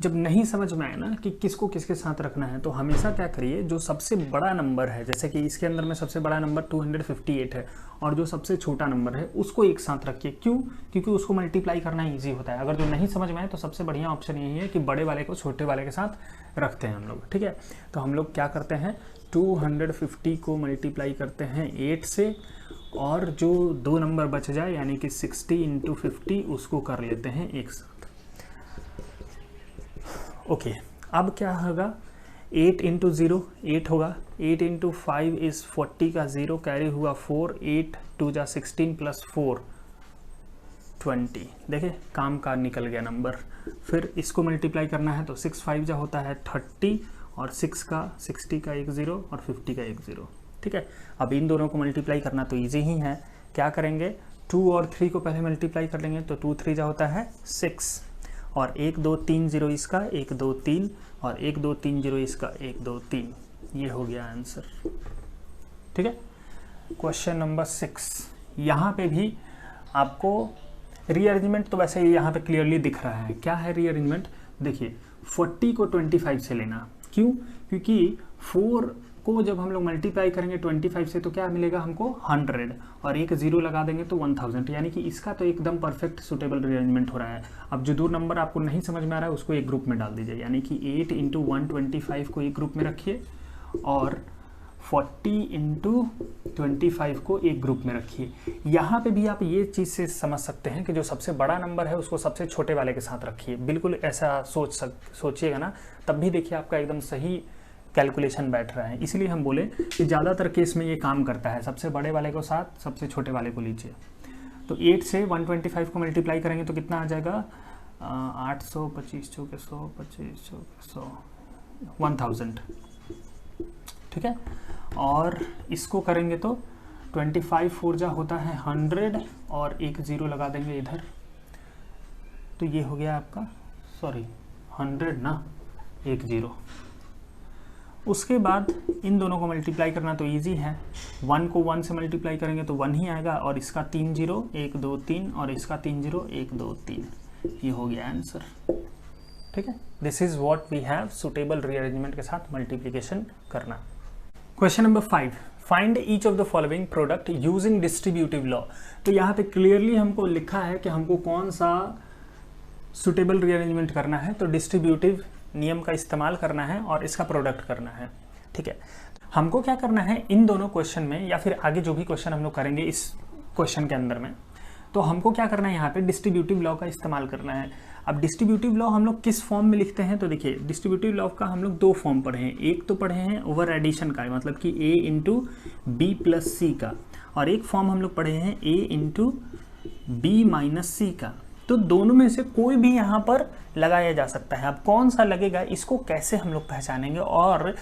S1: जब नहीं समझ में आए ना कि किसको किसके साथ रखना है, तो हमेशा क्या करिए, जो सबसे बड़ा नंबर है, जैसे कि इसके अंदर में सबसे बड़ा नंबर 258 है और जो सबसे छोटा नंबर है उसको एक साथ रखिए। क्यों? क्योंकि उसको मल्टीप्लाई करना ईजी होता है। अगर जो नहीं समझ में आए तो सबसे बढ़िया ऑप्शन यही है कि बड़े वाले को छोटे वाले के साथ रखते हैं हम लोग। ठीक है, तो हम लोग क्या करते हैं, 250 को मल्टीप्लाई करते हैं 8 से, और जो 2 नंबर बच जाए यानी कि 60 × 50 उसको कर लेते हैं एक साथ। ओके, अब क्या होगा, 8 × 0 8 होगा, 8 × 5 इज़ 40 का 0 कैरी हुआ 4, 8 2 जा 16 + 4 20। देखिए काम का निकल गया नंबर। फिर इसको मल्टीप्लाई करना है तो 6 5 जा होता है 30, और 6 का 60 का 1 0 और 50 का 1 0। ठीक है, अब इन दोनों को मल्टीप्लाई करना तो ईजी ही है। क्या करेंगे, 2 और 3 को पहले मल्टीप्लाई कर लेंगे, तो 2 3 जा होता है 6, और 1 2 3 0 इसका 1 2 3, और 1 2 3 0 इसका 1 2 3। ये हो गया आंसर। ठीक है, क्वेश्चन नंबर 6। यहाँ पे भी आपको रीअरेंजमेंट तो वैसे ही यहाँ पे क्लियरली दिख रहा है। क्या है रीअरेंजमेंट, देखिए 40 को 25 से लेना। क्यों? क्योंकि 4 को जब हम लोग मल्टीप्लाई करेंगे 25 से तो क्या मिलेगा हमको 100, और एक 0 लगा देंगे तो 1000, यानी कि इसका तो एकदम परफेक्ट सुटेबल रीअरेंजमेंट हो रहा है। अब जो 2 नंबर आपको नहीं समझ में आ रहा है उसको एक ग्रुप में डाल दीजिए, यानी कि 8 × 125 को एक ग्रुप में रखिए, और 40 × 25 को एक ग्रुप में रखिए। यहाँ पे भी आप ये चीज़ से समझ सकते हैं कि जो सबसे बड़ा नंबर है उसको सबसे छोटे वाले के साथ रखिए। बिल्कुल ऐसा सोचिएगा ना, तब भी देखिए आपका एकदम सही कैलकुलेशन बैठ रहा है। इसलिए हम बोले कि ज़्यादातर केस में ये काम करता है, सबसे बड़े वाले को साथ सबसे छोटे वाले को लीजिए। तो 8 से 125 को मल्टीप्लाई करेंगे तो कितना आ जाएगा, 800 25 चौके 100 25 चौके 100 1000। ठीक है, और इसको करेंगे तो 25 4 जा होता है 100, और एक 0 लगा देंगे इधर, तो ये हो गया आपका 100 ना, एक 0। उसके बाद इन दोनों को मल्टीप्लाई करना तो इजी है। 1 को 1 से मल्टीप्लाई करेंगे तो 1 ही आएगा, और इसका 3 0 1 2 3, और इसका 3 0 1 2 3। ये हो गया आंसर। ठीक है, this is what we have suitable rearrangement के साथ मल्टीप्लिकेशन करना। Question number 5, find each of the following product using distributive law. तो यहाँ पे क्लियरली हमको लिखा है कि हमको कौन सा सुटेबल रीअरेंजमेंट करना है, तो डिस्ट्रीब्यूटिव नियम का इस्तेमाल करना है और इसका प्रोडक्ट करना है। ठीक है, हमको क्या करना है इन दोनों क्वेश्चन में, या फिर आगे जो भी क्वेश्चन हम लोग करेंगे इस क्वेश्चन के अंदर में, तो हमको क्या करना है, यहाँ पे डिस्ट्रीब्यूटिव लॉ का इस्तेमाल करना है। अब डिस्ट्रीब्यूटिव लॉ हम लोग किस फॉर्म में लिखते हैं, तो देखिए डिस्ट्रीब्यूटिव लॉ का हम लोग 2 फॉर्म पढ़े हैं। एक तो पढ़े हैं ओवर एडिशन का, मतलब कि a × b + c का, और एक फॉर्म हम लोग पढ़े हैं a × b - c का। तो दोनों में से कोई भी यहाँ पर लगाया जा सकता है। अब कौन सा लगेगा, इसको कैसे हम लोग पहचानेंगे, और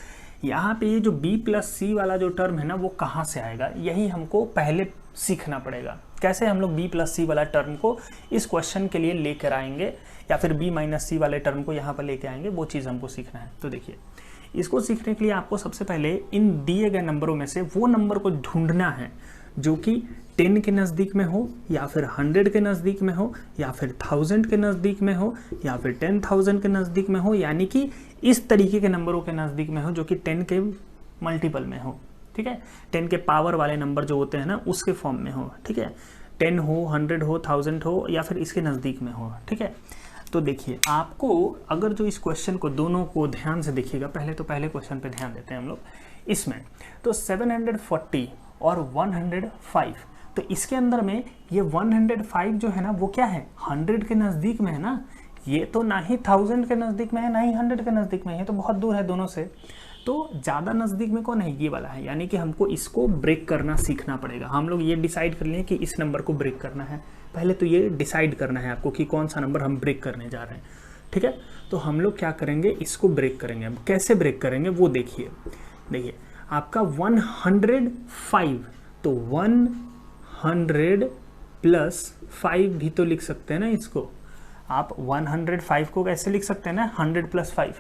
S1: यहाँ पे ये जो b + c वाला जो टर्म है ना वो कहाँ से आएगा, यही हमको पहले सीखना पड़ेगा। कैसे हम लोग b + c वाला टर्म को इस क्वेश्चन के लिए लेकर आएंगे, या फिर b - c वाले टर्म को यहाँ पर लेके आएंगे, वो चीज़ हमको सीखना है। तो देखिए इसको सीखने के लिए आपको सबसे पहले इन दिए गए नंबरों में से वो नंबर को ढूंढना है जो कि 10 के नज़दीक में हो, या फिर 100 के नज़दीक में हो, या फिर 1000 के नज़दीक में हो, या फिर 10,000 के नज़दीक में हो, यानी कि इस तरीके के नंबरों के नज़दीक में हो जो कि 10 के मल्टीपल में हो। ठीक है, 10 के पावर वाले नंबर जो होते हैं ना उसके फॉर्म में हो। ठीक है, 10 हो, 100 हो, 1000 हो, या फिर इसके नज़दीक में हो। ठीक है, तो देखिए आपको अगर जो इस क्वेश्चन को दोनों को ध्यान से देखिएगा, पहले क्वेश्चन पे ध्यान देते हैं हम लोग इसमें। तो 740 और 105, तो इसके अंदर में ये 105 जो है ना वो क्या है, 100 के नज़दीक में है ना। ये तो ना ही 1000 के नज़दीक में है ना ही 100 के नज़दीक में है, तो बहुत दूर है दोनों से। तो ज़्यादा नज़दीक में कौन है, ये वाला है। यानी कि हमको इसको ब्रेक करना सीखना पड़ेगा। हम लोग ये डिसाइड कर लें कि इस नंबर को ब्रेक करना है। पहले तो ये डिसाइड करना है आपको कि कौन सा नंबर हम ब्रेक करने जा रहे हैं। ठीक है, तो हम लोग क्या करेंगे, इसको ब्रेक करेंगे। अब कैसे ब्रेक करेंगे वो देखिए आपका 105, तो 100 प्लस 5 भी तो लिख सकते हैं ना इसको। आप 105 को कैसे लिख सकते हैं ना, 100 प्लस 5।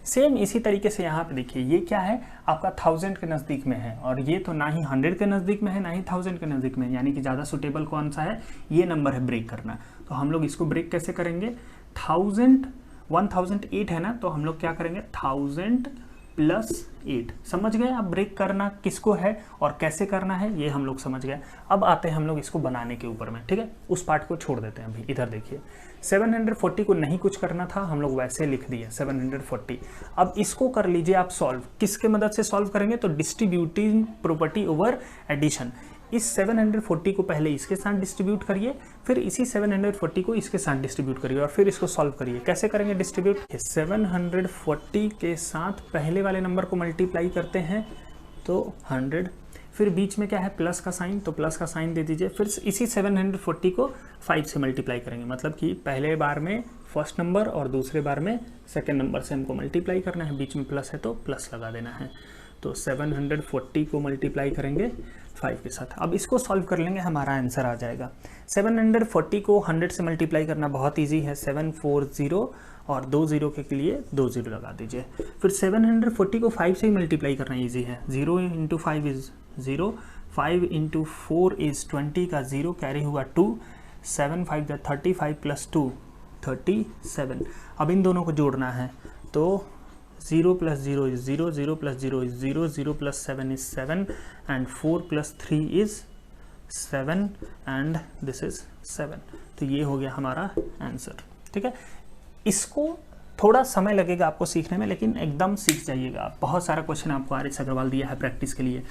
S1: सेम इसी तरीके से यहाँ पे देखिए ये क्या है आपका 1000 के नज़दीक में है, और ये तो ना ही 100 के नज़दीक में है ना ही 1000 के नज़दीक में है, यानी कि ज़्यादा सुटेबल कौन सा है, ये नंबर है ब्रेक करना। तो हम लोग इसको ब्रेक कैसे करेंगे, 1008 है ना, तो हम लोग क्या करेंगे 1000 प्लस 8। समझ गए आप ब्रेक करना किसको है और कैसे करना है, ये हम लोग समझ गए। अब आते हैं हम लोग इसको बनाने के ऊपर में। ठीक है, उस पार्ट को छोड़ देते हैं अभी। इधर देखिए 740 को नहीं कुछ करना था, हम लोग वैसे लिख दिए 740। अब इसको कर लीजिए आप सॉल्व। किसके मदद से सॉल्व करेंगे, तो डिस्ट्रीब्यूटिंग प्रॉपर्टी ओवर एडिशन। इस 740 को पहले इसके साथ डिस्ट्रीब्यूट करिए, फिर इसी 740 को इसके साथ डिस्ट्रीब्यूट करिए, और फिर इसको सॉल्व करिए। कैसे करेंगे डिस्ट्रीब्यूट, 740 के साथ पहले वाले नंबर को मल्टीप्लाई करते हैं तो 100, फिर बीच में क्या है प्लस का साइन, तो प्लस का साइन दे दीजिए। फिर इसी 740 को 5 से मल्टीप्लाई करेंगे, मतलब कि पहले बार में फर्स्ट नंबर और दूसरे बार में सेकेंड नंबर से हमको मल्टीप्लाई करना है। बीच में प्लस है तो प्लस लगा देना है। तो 740 को मल्टीप्लाई करेंगे 5 के साथ। अब इसको सॉल्व कर लेंगे, हमारा आंसर आ जाएगा। 740 को 100 से मल्टीप्लाई करना बहुत इजी है। 740 और 2 0 के लिए 2 0 लगा दीजिए। फिर 740 को 5 से ही मल्टीप्लाई करना इजी है। 0 × 5 इज़ 0, 5 × 4 इज़ 20 का 0 कैरी हुआ 2, 7 5 = 35 प्लस 2 37। अब इन दोनों को जोड़ना है, तो 0 + 0 is 0, 0 + 0 is 0, 0 + 7 is 7, and 4 + 3 is 7, and this is 7। तो ये हो गया हमारा आंसर। ठीक है, इसको थोड़ा समय लगेगा आपको सीखने में, लेकिन एकदम सीख जाइएगा। बहुत सारा क्वेश्चन आपको आर एस अग्रवाल दिया है प्रैक्टिस के लिए,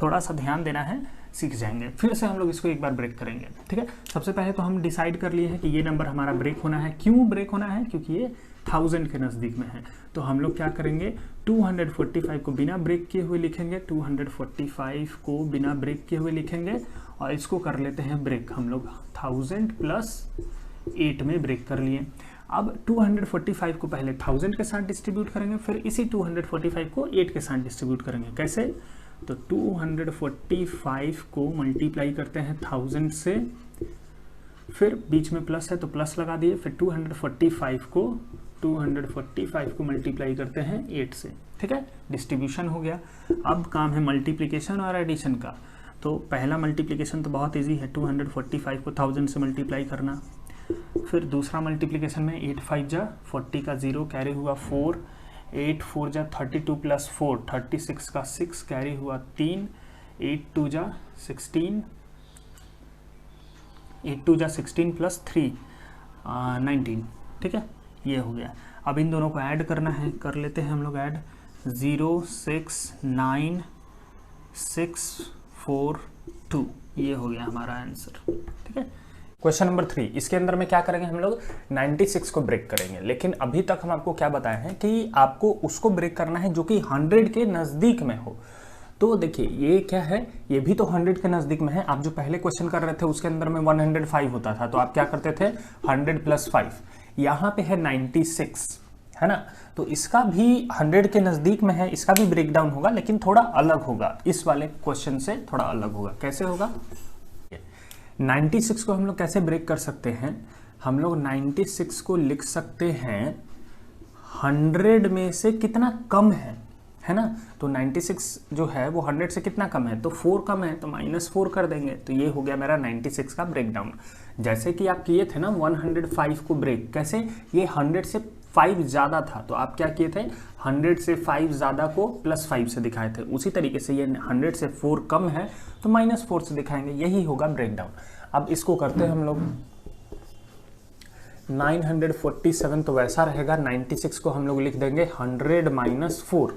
S1: थोड़ा सा ध्यान देना है, सीख जाएंगे। फिर से हम लोग इसको एक बार ब्रेक करेंगे। ठीक है, सबसे पहले तो हम डिसाइड कर लिए हैं कि ये नंबर हमारा ब्रेक होना है। क्यों ब्रेक होना है, क्योंकि ये 1000 के नज़दीक में है। तो हम लोग क्या करेंगे, 245 को बिना ब्रेक किए हुए लिखेंगे, 245 को बिना ब्रेक किए हुए लिखेंगे, और इसको कर लेते हैं ब्रेक। हम लोग 1000 + 8 में ब्रेक कर लिए। अब 245 को पहले 1000 के साथ डिस्ट्रीब्यूट करेंगे, फिर इसी 245 को 8 के साथ डिस्ट्रीब्यूट करेंगे। कैसे, तो 245 को मल्टीप्लाई करते हैं 1000 से, फिर बीच में प्लस है तो प्लस लगा दिए, फिर 245 को मल्टीप्लाई करते हैं 8 से। ठीक है, डिस्ट्रीब्यूशन हो गया। अब काम है मल्टीप्लिकेशन और एडिशन का। तो पहला मल्टीप्लिकेशन तो बहुत इजी है, 245 को 1000 से मल्टीप्लाई करना। फिर दूसरा मल्टीप्लिकेशन में 8 5 = 40 का 0 कैरी हुआ 4, 8 4 = 32 + 4 36 का 6 कैरी हुआ 3, 8 2 = 16, 8 2 = 16 + 3 19। ठीक है, ये हो गया। अब इन दोनों को ऐड करना है, कर लेते हैं हम लोग ऐड। 0 6 9 6 4 2, ये हो गया हमारा आंसर। ठीक है, क्वेश्चन नंबर 3, इसके अंदर में क्या करेंगे हम लोग 96 को ब्रेक करेंगे। लेकिन अभी तक हम आपको क्या बताए हैं कि आपको उसको ब्रेक करना है जो कि 100 के नज़दीक में हो। तो देखिए ये क्या है, ये भी तो 100 के नज़दीक में है। आप जो पहले क्वेश्चन कर रहे थे उसके अंदर में 105 होता था, तो आप क्या करते थे 100 + 5। यहाँ पे है 96, है ना, तो इसका भी 100 के नज़दीक में है, इसका भी ब्रेक डाउन होगा, लेकिन थोड़ा अलग होगा, इस वाले क्वेश्चन से थोड़ा अलग होगा। कैसे होगा, 96 को हम लोग कैसे ब्रेक कर सकते हैं, हम लोग 96 को लिख सकते हैं 100 में से कितना कम है, है ना। तो 96 जो है वो 100 से कितना कम है, तो 4 कम है, तो -4 कर देंगे। तो ये हो गया मेरा 96 का ब्रेक डाउन। जैसे कि आप किए थे ना 105 को ब्रेक, कैसे, ये 100 से 5 ज़्यादा था, तो आप क्या किए थे, 100 से 5 ज़्यादा को +5 से दिखाए थे। उसी तरीके से ये 100 से 4 कम है तो -4 से दिखाएंगे, यही होगा ब्रेक डाउन। अब इसको करते हैं हम लोग 947, तो वैसा रहेगा, 96 को हम लोग लिख देंगे 100 - 4,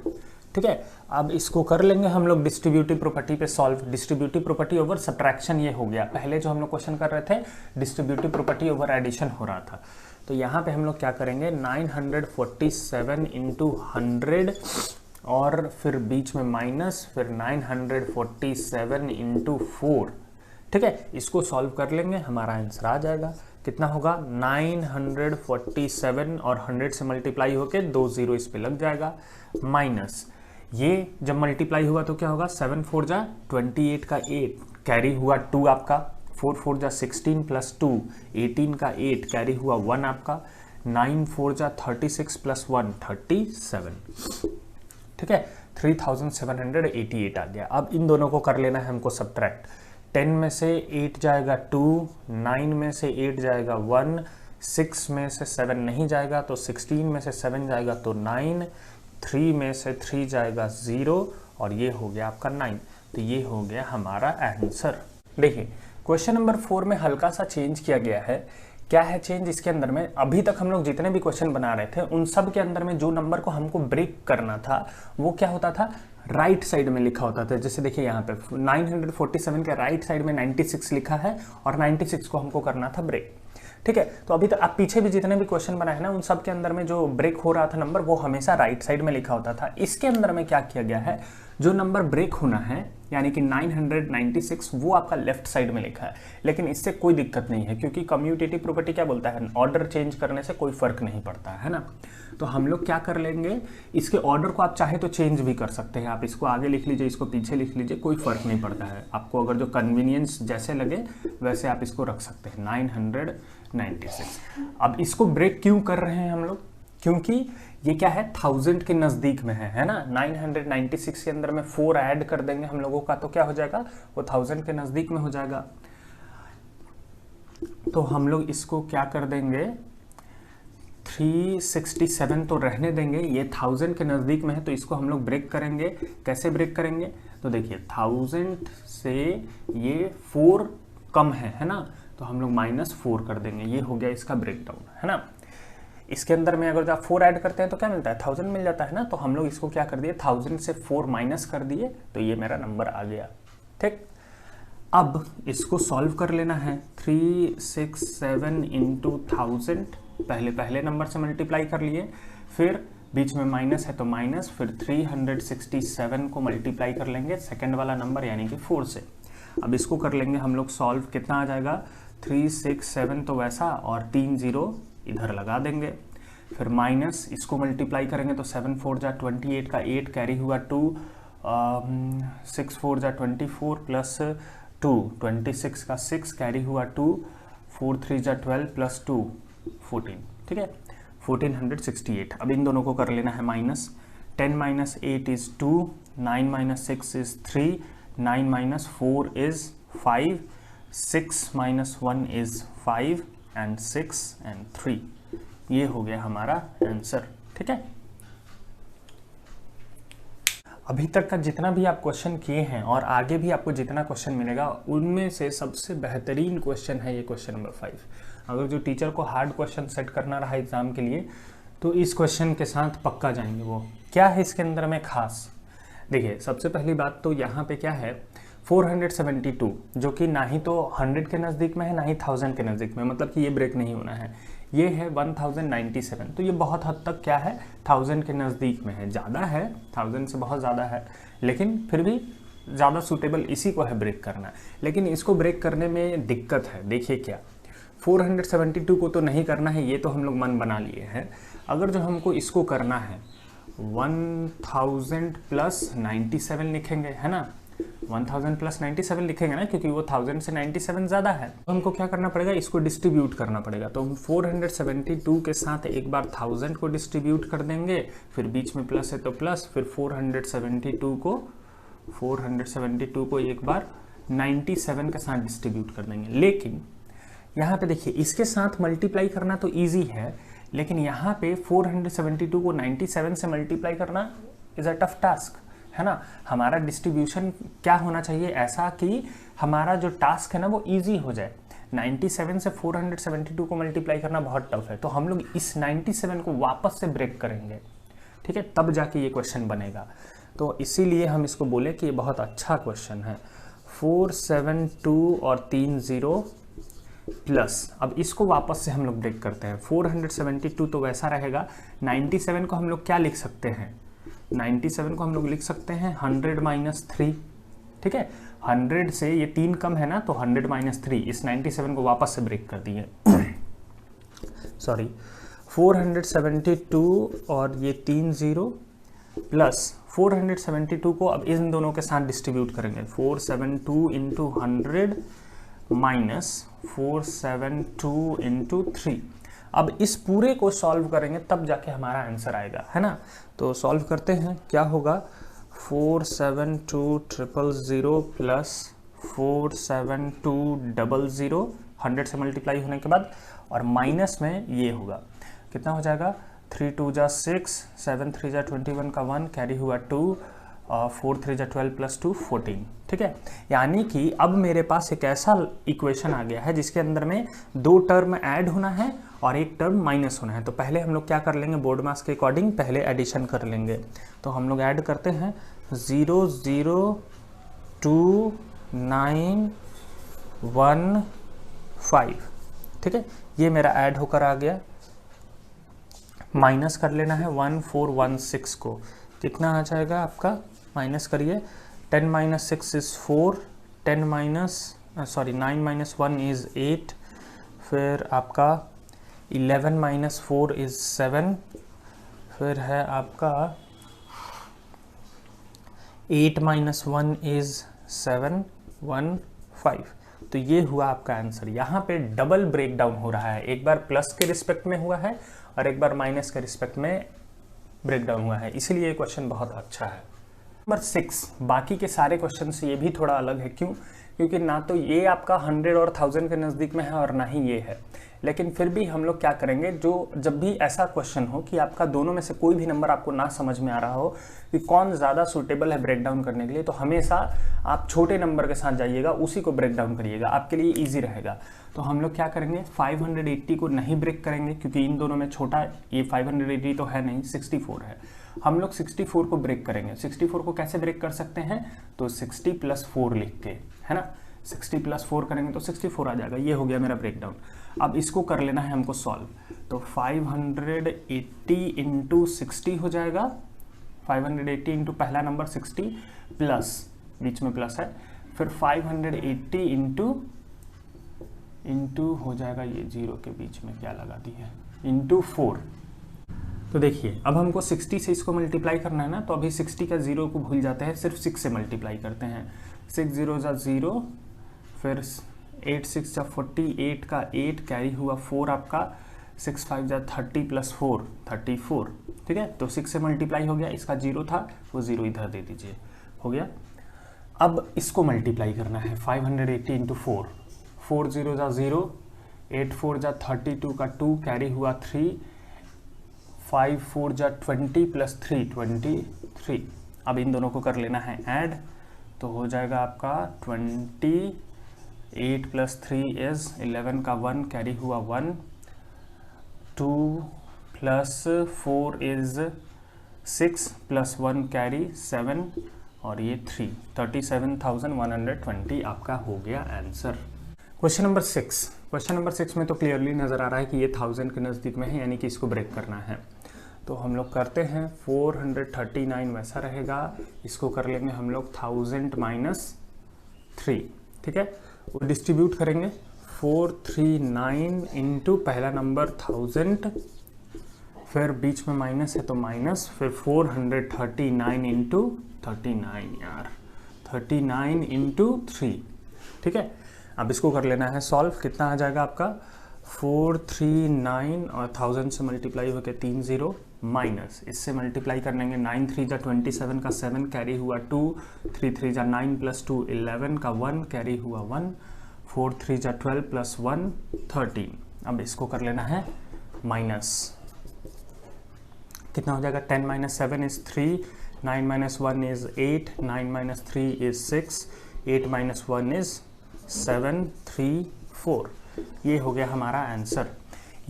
S1: ठीक है। अब इसको कर लेंगे हम लोग डिस्ट्रीब्यूटिव प्रॉपर्टी पे solve. Distributive property over subtraction ये हो गया। पहले जो हम लोग क्वेश्चन कर रहे थे डिस्ट्रीब्यूटिव प्रॉपर्टी ओवर एडिशन हो रहा था, तो यहाँ पे हम लोग क्या करेंगे 947 × 100 और फिर बीच में माइनस, फिर 947 × 4, ठीक है। इसको सॉल्व कर लेंगे, हमारा आंसर आ जाएगा। कितना होगा 947 और 100 से मल्टीप्लाई होके 2 0 इस पे लग जाएगा, माइनस ये जब मल्टीप्लाई हुआ तो क्या होगा 7 4 जा 28 का 8 कैरी हुआ 2 आपका, 4 4 जा 16 + 2 18 का 8 कैरी हुआ 1 आपका, 9 4 जा 36 + 1 37, ठीक है। 3788 आ गया। अब इन दोनों को कर लेना है हमको सब्ट्रैक्ट। 10 में से 8 जाएगा 2, 9 में से 8 जाएगा 1, 6 में से 7 नहीं जाएगा तो 16 में से 7 जाएगा तो 9, 3 में से 3 जाएगा 0 और ये हो गया आपका 9। तो ये हो गया हमारा आंसर। देखिए क्वेश्चन नंबर 4 में हल्का सा चेंज किया गया है। क्या है चेंज इसके अंदर में, अभी तक हम लोग जितने भी क्वेश्चन बना रहे थे उन सब के अंदर में जो नंबर को हमको ब्रेक करना था वो क्या होता था, राइट साइड में लिखा होता था। जैसे देखिए यहाँ पे 947 के राइट साइड में 96 लिखा है और 96 को हमको करना था ब्रेक, ठीक है। तो अभी तक आप पीछे भी जितने भी क्वेश्चन बनाए हैं ना उन सब के अंदर में जो ब्रेक हो रहा था नंबर वो हमेशा राइट साइड में लिखा होता था। इसके अंदर में क्या किया गया है, जो नंबर ब्रेक होना है यानी कि 996 वो आपका लेफ्ट साइड में लिखा है। लेकिन इससे कोई दिक्कत नहीं है क्योंकि कम्यूटेटिव प्रॉपर्टी क्या बोलता है, ऑर्डर चेंज करने से कोई फर्क नहीं पड़ता है ना। तो हम लोग क्या कर लेंगे, इसके ऑर्डर को आप चाहे तो चेंज भी कर सकते हैं। आप इसको आगे लिख लीजिए, इसको पीछे लिख लीजिए, कोई फर्क नहीं पड़ता है। आपको अगर जो कन्वीनियंस जैसे लगे वैसे आप इसको रख सकते हैं 996। अब इसको ब्रेक क्यों कर रहे हैं हम लोग, क्योंकि ये क्या है 1000 के नज़दीक में है ना। 996 के अंदर में 4 ऐड कर देंगे हम लोगों का तो क्या हो जाएगा, वो 1000 के नज़दीक में हो जाएगा। तो हम लोग इसको क्या कर देंगे 367 तो रहने देंगे, ये 1000 के नज़दीक में है तो इसको हम लोग ब्रेक करेंगे। कैसे ब्रेक करेंगे, तो देखिए 1000 से ये 4 कम है ना, तो हम लोग -4 कर देंगे। ये हो गया इसका ब्रेक डाउन, है ना। इसके अंदर में अगर आप 4 ऐड करते हैं तो क्या मिलता है 1000 मिल जाता है ना। तो हम लोग इसको क्या कर दिए 1000 से 4 माइनस कर दिए तो ये मेरा नंबर आ गया, ठीक। अब इसको सॉल्व कर लेना है। 367 × 1000 पहले नंबर से मल्टीप्लाई कर लिए, फिर बीच में माइनस है तो माइनस, फिर 367 को मल्टीप्लाई कर लेंगे सेकंड वाला नंबर यानी कि 4 से। अब इसको कर लेंगे हम लोग सॉल्व, कितना आ जाएगा 367 तो वैसा और 3 0 इधर लगा देंगे, फिर माइनस इसको मल्टीप्लाई करेंगे तो 7 4 जा 28 का 8 कैरी हुआ 2, 6 4 जा 24 प्लस 2 26 का 6 कैरी हुआ 2, 4 3 जा 12 प्लस 2 14, ठीक है 1468। अब इन दोनों को कर लेना है minus. 10 - 8 is 2, 9 - 6 is 3, 9 - 4 is 5, 6 - 1 is 5 and 6 and 3। ये हो गया हमारा आंसर, ठीक है। अभी तक का जितना भी आप क्वेश्चन किए हैं और आगे भी आपको जितना क्वेश्चन मिलेगा उनमें से सबसे बेहतरीन क्वेश्चन है ये क्वेश्चन नंबर 5। अगर जो टीचर को हार्ड क्वेश्चन सेट करना रहा एग्जाम के लिए तो इस क्वेश्चन के साथ पक्का जाएंगे। वो क्या है इसके अंदर में खास, देखिए सबसे पहली बात तो यहाँ पे क्या है 472 जो कि ना ही तो 100 के नज़दीक में है ना ही 1000 के नज़दीक में, मतलब कि ये ब्रेक नहीं होना है। ये है 1097, तो ये बहुत हद तक क्या है 1000 के नज़दीक में है, ज़्यादा है 1000 से बहुत ज़्यादा है, लेकिन फिर भी ज़्यादा सूटेबल इसी को है ब्रेक करना। लेकिन इसको ब्रेक करने में दिक्कत है। देखिए क्या 472 को तो नहीं करना है, ये तो हम लोग मन बना लिए हैं। अगर जो हमको इसको करना है 1000 + 97 लिखेंगे, है ना, 1000 प्लस 97 लिखेंगे ना, क्योंकि वो 1000 से 97 ज़्यादा है। तो हमको क्या करना पड़ेगा, इसको डिस्ट्रीब्यूट करना पड़ेगा। तो हम 472 के साथ एक बार 1000 को डिस्ट्रीब्यूट कर देंगे, फिर बीच में प्लस है तो प्लस, फिर 472 को एक बार 97 के साथ डिस्ट्रीब्यूट कर देंगे। लेकिन यहाँ पे देखिए, इसके साथ मल्टीप्लाई करना तो ईजी है, लेकिन यहाँ पे 472 को 97 से मल्टीप्लाई करना इज़ अ टफ टास्क, है ना। हमारा डिस्ट्रीब्यूशन क्या होना चाहिए, ऐसा कि हमारा जो टास्क है ना वो इजी हो जाए। 97 से 472 को मल्टीप्लाई करना बहुत टफ है, तो हम लोग इस 97 को वापस से ब्रेक करेंगे, ठीक है, तब जाके ये क्वेश्चन बनेगा। तो इसीलिए हम इसको बोले कि ये बहुत अच्छा क्वेश्चन है। 472 और 30 प्लस, अब इसको वापस से हम लोग ब्रेक करते हैं। 472 तो वैसा रहेगा, 97 को हम लोग क्या लिख सकते हैं, 97 को हम लोग लिख सकते हैं 100 माइनस 3, ठीक है। 100 से ये 3 कम है ना, तो 100 माइनस 3, इस 97 को वापस से ब्रेक कर दिए। सॉरी, 472 और ये 30 प्लस 472 को अब इन दोनों के साथ डिस्ट्रीब्यूट करेंगे। 472 इंटू 100 माइनस 472 इंटू 3। अब इस पूरे को सॉल्व करेंगे तब जाके हमारा आंसर आएगा, है ना। तो सॉल्व करते हैं, क्या होगा, 47200 प्लस 47200 100 से मल्टीप्लाई होने के बाद, और माइनस में ये होगा, कितना हो जाएगा, 3 2 जा 6, 7 3 जा 21 का 1 कैरी हुआ 2, 4 3 जा 12 प्लस 2 14, ठीक है। यानी कि अब मेरे पास एक ऐसा इक्वेशन आ गया है जिसके अंदर में 2 टर्म ऐड होना है और एक टर्म माइनस होना है। तो पहले हम लोग क्या कर लेंगे, बोर्ड मास के अकॉर्डिंग पहले एडिशन कर लेंगे। तो हम लोग ऐड करते हैं 0 0 2 9 1 5, ठीक है, ये मेरा ऐड होकर आ गया। माइनस कर लेना है 1416 को, कितना आ जाएगा आपका, माइनस करिए, 10 माइनस 6 इज़ 4, 9 माइनस 1 इज़ 8, फिर आपका 11 माइनस 4 इज़ 7, फिर है आपका 8 माइनस 1 इज़ 7 1 5। तो ये हुआ आपका आंसर। यहाँ पे डबल ब्रेक डाउन हो रहा है, एक बार प्लस के रिस्पेक्ट में हुआ है और एक बार माइनस के रिस्पेक्ट में ब्रेक डाउन हुआ है, इसीलिए ये क्वेश्चन बहुत अच्छा है। नंबर 6, बाकी के सारे क्वेश्चन से ये भी थोड़ा अलग है। क्यों? क्योंकि ना तो ये आपका 100 और 1000 के नज़दीक में है और ना ही ये है, लेकिन फिर भी हम लोग क्या करेंगे, जो जब भी ऐसा क्वेश्चन हो कि आपका दोनों में से कोई भी नंबर आपको ना समझ में आ रहा हो कि कौन ज़्यादा सूटेबल है ब्रेक डाउन करने के लिए, तो हमेशा आप छोटे नंबर के साथ जाइएगा, उसी को ब्रेक डाउन करिएगा, आपके लिए ईजी रहेगा। तो हम लोग क्या करेंगे, 580 को नहीं ब्रेक करेंगे क्योंकि इन दोनों में छोटा, ये 580 तो है नहीं, 64 है। हम लोग 64 को ब्रेक करेंगे। 64 को कैसे ब्रेक कर सकते हैं, तो 60 प्लस 4 लिख के, है ना, 60 प्लस 4 करेंगे तो 64 आ जाएगा। ये हो गया मेरा ब्रेक डाउन। अब इसको कर लेना है हमको सॉल्व, तो 580 इंटू 60 हो जाएगा, 580 इंटू पहला नंबर 60 प्लस, बीच में प्लस है, फिर 580 इंटू हो जाएगा, ये जीरो के बीच में क्या लगा दी है, इंटू 4। तो देखिए अब हमको 60 से इसको मल्टीप्लाई करना है ना, तो अभी 60 का 0 को भूल जाते हैं, सिर्फ 6 से मल्टीप्लाई करते हैं। 6 0 जा 0, फिर 8 6 जा 48 का 8 कैरी हुआ 4 आपका, 6 5 जा 30 प्लस 4 34, ठीक है। तो 6 से मल्टीप्लाई हो गया, इसका 0 था वो 0 इधर दे दीजिए, हो गया। अब इसको मल्टीप्लाई करना है 580 इंटू 4, 4 0 जा 0, 8 4 जा 32 का 2 कैरी हुआ 3, 5 4 जा 20 प्लस 3 23। अब इन दोनों को कर लेना है ऐड, तो हो जाएगा आपका 28 प्लस 3 इज 11 का 1 कैरी हुआ 1, 2 प्लस 4 इज 6 प्लस 1 कैरी 7 और ये 3, 37,120 आपका हो गया answer. Question number 6, question number 6 में तो क्लियरली नज़र आ रहा है कि ये 1000 के नज़दीक में है, यानी कि इसको ब्रेक करना है। तो हम लोग करते हैं 439 वैसा रहेगा, इसको कर लेंगे हम लोग 1000 माइनस 3, ठीक है, वो डिस्ट्रीब्यूट करेंगे 439 इंटू पहला नंबर 1000, फिर बीच में माइनस है तो माइनस, फिर 439 इंटू 39, यार 39 इंटू 3, ठीक है। अब इसको कर लेना है सॉल्व। कितना आ जाएगा आपका 439 और 1000 से मल्टीप्लाई होकर 3 0 माइनस इससे मल्टीप्लाई कर लेंगे 9 3 जा 27 का 7 कैरी हुआ 2, 3 3 जा 9 प्लस 2 11 का 1 कैरी हुआ 1, 4 3 जा 12 प्लस 1 13। अब इसको कर लेना है माइनस, कितना हो जाएगा 10 minus 7 is 3, 9 minus 1 is 8, 9 minus 3 is 6, 8 minus 1 is 7 3 4। ये हो गया हमारा आंसर।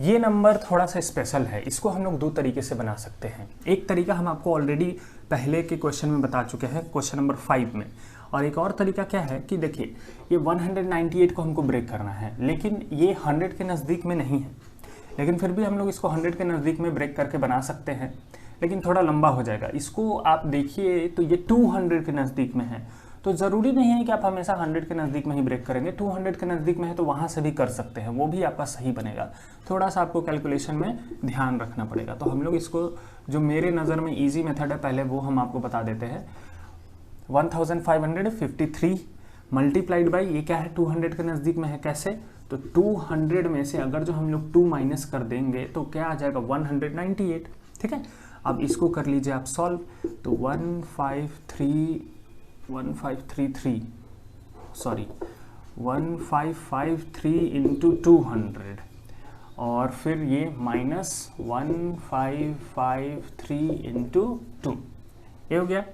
S1: ये नंबर थोड़ा सा स्पेशल है, इसको हम लोग दो तरीके से बना सकते हैं। एक तरीका हम आपको ऑलरेडी पहले के क्वेश्चन में बता चुके हैं, क्वेश्चन नंबर 5 में। और एक और तरीका क्या है कि देखिए ये 198 को हमको ब्रेक करना है, लेकिन ये 100 के नज़दीक में नहीं है, लेकिन फिर भी हम लोग इसको 100 के नज़दीक में ब्रेक करके बना सकते हैं, लेकिन थोड़ा लंबा हो जाएगा। इसको आप देखिए तो ये 200 के नज़दीक में है, तो ज़रूरी नहीं है कि आप हमेशा 100 के नज़दीक में ही ब्रेक करेंगे। 200 के नज़दीक में है तो वहाँ से भी कर सकते हैं, वो भी आपका सही बनेगा। थोड़ा सा आपको कैलकुलेशन में ध्यान रखना पड़ेगा। तो हम लोग इसको, जो मेरे नज़र में इजी मेथड है, पहले वो हम आपको बता देते हैं। 1553 मल्टीप्लाइड बाई, ये क्या है 200 के नज़दीक में है, कैसे? तो 200 में से अगर जो हम लोग 2 माइनस कर देंगे तो क्या आ जाएगा 198, ठीक है। अब इसको कर लीजिए आप सॉल्व, तो 1553 इंटू 200 और फिर ये माइनस 1553 इंटू 2, ये हो गया।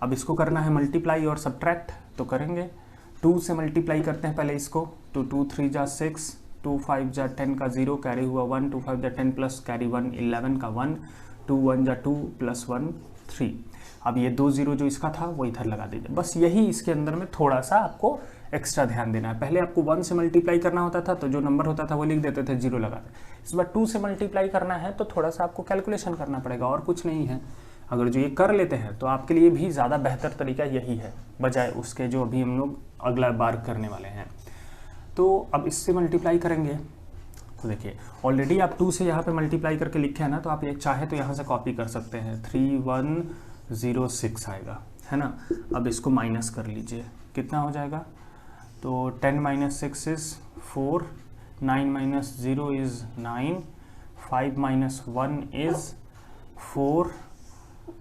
S1: अब इसको करना है मल्टीप्लाई और सब्ट्रैक्ट, तो करेंगे 2 से मल्टीप्लाई करते हैं पहले इसको, तो 2 3 जा 6, 2 5 जा 10 का 0 कैरी हुआ 1, 2 5 जा 10 प्लस कैरी 1 11 का 1, 2 1 जा 2 प्लस 1 3। अब ये 2 0 जो इसका था वो इधर लगा दीजिए। बस यही इसके अंदर में थोड़ा सा आपको एक्स्ट्रा ध्यान देना है। पहले आपको 1 से मल्टीप्लाई करना होता था तो जो नंबर होता था वो लिख देते थे, 0 लगाते। इस बार 2 से मल्टीप्लाई करना है तो थोड़ा सा आपको कैलकुलेशन करना पड़ेगा, और कुछ नहीं है। अगर जो ये कर लेते हैं तो आपके लिए भी ज़्यादा बेहतर तरीका यही है, बजाय उसके जो अभी हम लोग अगला बार करने वाले हैं। तो अब इससे मल्टीप्लाई करेंगे, तो देखिए ऑलरेडी आप 2 से यहाँ पे मल्टीप्लाई करके लिखे हैं ना, तो आप ये चाहे तो यहाँ से कॉपी कर सकते हैं, 3106 आएगा, है ना। अब इसको माइनस कर लीजिए, कितना हो जाएगा, तो 10 minus 6 is 4, 9 minus 0 is 9, 5 minus 1 is 4,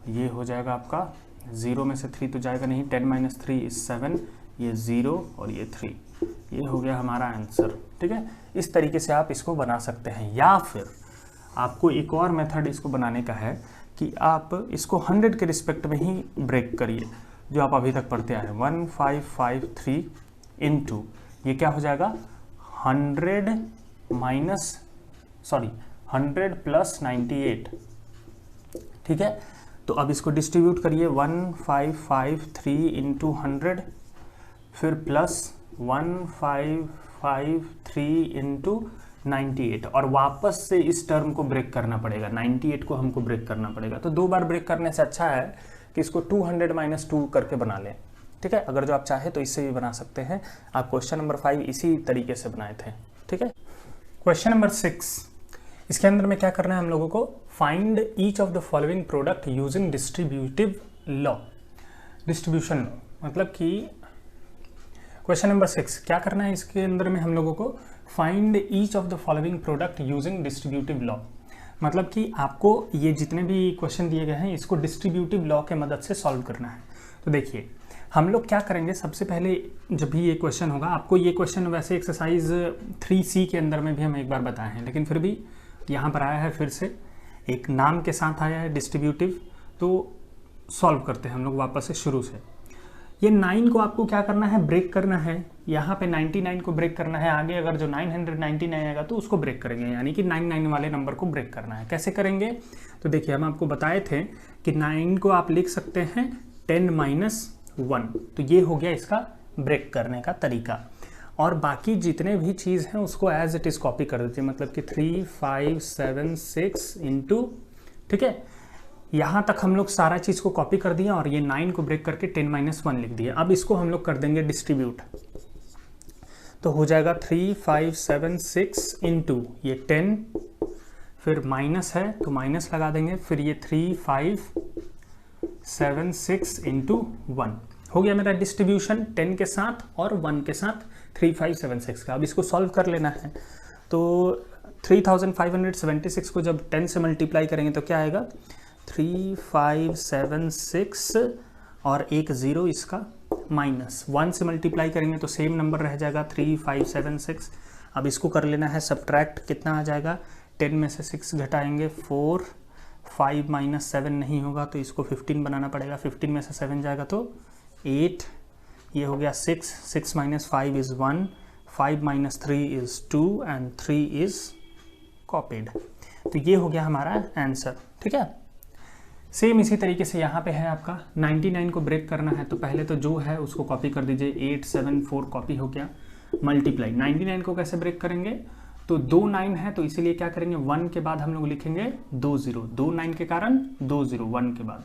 S1: ये हो जाएगा आपका 0 में से 3 तो जाएगा नहीं, 10 माइनस 3 इज़ 7, ये 0 और ये 3, ये हो गया हमारा आंसर, ठीक है। इस तरीके से आप इसको बना सकते हैं। या फिर आपको एक और मेथड इसको बनाने का है कि आप इसको 100 के रिस्पेक्ट में ही ब्रेक करिए, जो आप अभी तक पढ़ते आए। 1553 इंटू, ये क्या हो जाएगा 100 प्लस 98, ठीक है। तो अब इसको डिस्ट्रीब्यूट करिए, 1553 इंटू 100, फिर प्लस 1553 इंटू 98, और वापस से इस टर्म को ब्रेक करना पड़ेगा, 98 को हमको ब्रेक करना पड़ेगा। तो 2 बार ब्रेक करने से अच्छा है कि इसको 200 माइनस 2 करके बना लें, ठीक है। अगर जो आप चाहे तो इससे भी बना सकते हैं। आप क्वेश्चन नंबर 5 इसी तरीके से बनाए थे, ठीक है। क्वेश्चन नंबर 6, इसके अंदर में क्या करना है हम लोगों को, find each of the following product using distributive law. Distribution law मतलब कि क्वेश्चन नंबर 6 क्या करना है, इसके अंदर में हम लोगों को find each of the following product using distributive law, मतलब कि आपको ये जितने भी क्वेश्चन दिए गए हैं इसको डिस्ट्रीब्यूटिव लॉ के मदद से सॉल्व करना है। तो देखिए हम लोग क्या करेंगे, सबसे पहले जब भी ये क्वेश्चन होगा, आपको ये क्वेश्चन वैसे एक्सरसाइज 3C के अंदर में भी हम एक बार बताए हैं, लेकिन फिर भी यहाँ पर आया है, फिर से एक नाम के साथ आया है डिस्ट्रीब्यूटिव। तो सॉल्व करते हैं हम लोग वापस से शुरू से। ये 9 को आपको क्या करना है, ब्रेक करना है। यहाँ पे 99 को ब्रेक करना है। आगे अगर जो 999 आएगा तो उसको ब्रेक करेंगे, यानी कि 99 वाले नंबर को ब्रेक करना है। कैसे करेंगे, तो देखिए हम आपको बताए थे कि 9 को आप लिख सकते हैं 10 माइनस 1, तो ये हो गया इसका ब्रेक करने का तरीका। और बाकी जितने भी चीज़ हैं उसको एज इट इज़ कॉपी कर देते हैं, मतलब कि 3 5 7 6 इंटू, ठीक है। यहाँ तक हम लोग सारा चीज़ को कॉपी कर दिया और ये 9 को ब्रेक करके 10 माइनस 1 लिख दिया। अब इसको हम लोग कर देंगे डिस्ट्रीब्यूट, तो हो जाएगा 3 5 7 6 इंटू ये 10, फिर माइनस है तो माइनस लगा देंगे, फिर ये 3 5 7 6 इंटू 1, हो गया मेरा डिस्ट्रीब्यूशन 10 के साथ और 1 के साथ 3576 का। अब इसको सॉल्व कर लेना है। तो 3576 को जब 10 से मल्टीप्लाई करेंगे तो क्या आएगा, 3576 और एक ज़ीरो इसका माइनस 1 से मल्टीप्लाई करेंगे तो सेम नंबर रह जाएगा 3576। अब इसको कर लेना है सब्ट्रैक्ट, कितना आ जाएगा, 10 में से 6 घटाएंगे 4, 5 माइनस 7 नहीं होगा तो इसको 15 बनाना पड़ेगा, 15 में से 7 जाएगा तो 8, ये हो गया 6, 6 minus 5 is 1, 5 minus 3 is 2 and 3 is copied. तो ये हो गया हमारा आंसर। ठीक है, सेम इसी तरीके से यहाँ पे है आपका 99 को ब्रेक करना है, तो पहले तो जो है उसको कॉपी कर दीजिए, 874 कॉपी हो गया, मल्टीप्लाई 99 को कैसे ब्रेक करेंगे, तो 2 9 है तो इसीलिए क्या करेंगे, 1 के बाद हम लोग लिखेंगे 2 0, 2 9 के कारण 2 0 1 के बाद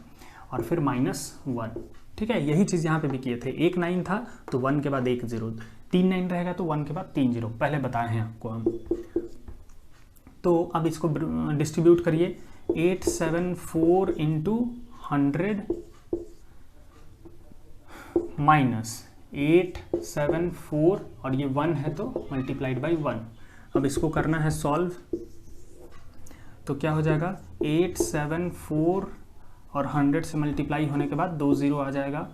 S1: और फिर -1। ठीक है, यही चीज़ यहाँ पे भी किए थे, 1 9 था तो 1 के बाद 1 0, 3 9 रहेगा तो 1 के बाद 3 0, पहले बताए हैं आपको हम। तो अब इसको डिस्ट्रीब्यूट करिए, 874 इंटू 100 माइनस 874 और ये 1 है तो मल्टीप्लाइड बाई 1। अब इसको करना है सॉल्व, तो क्या हो जाएगा, 874 और 100 से मल्टीप्लाई होने के बाद 2 0 आ जाएगा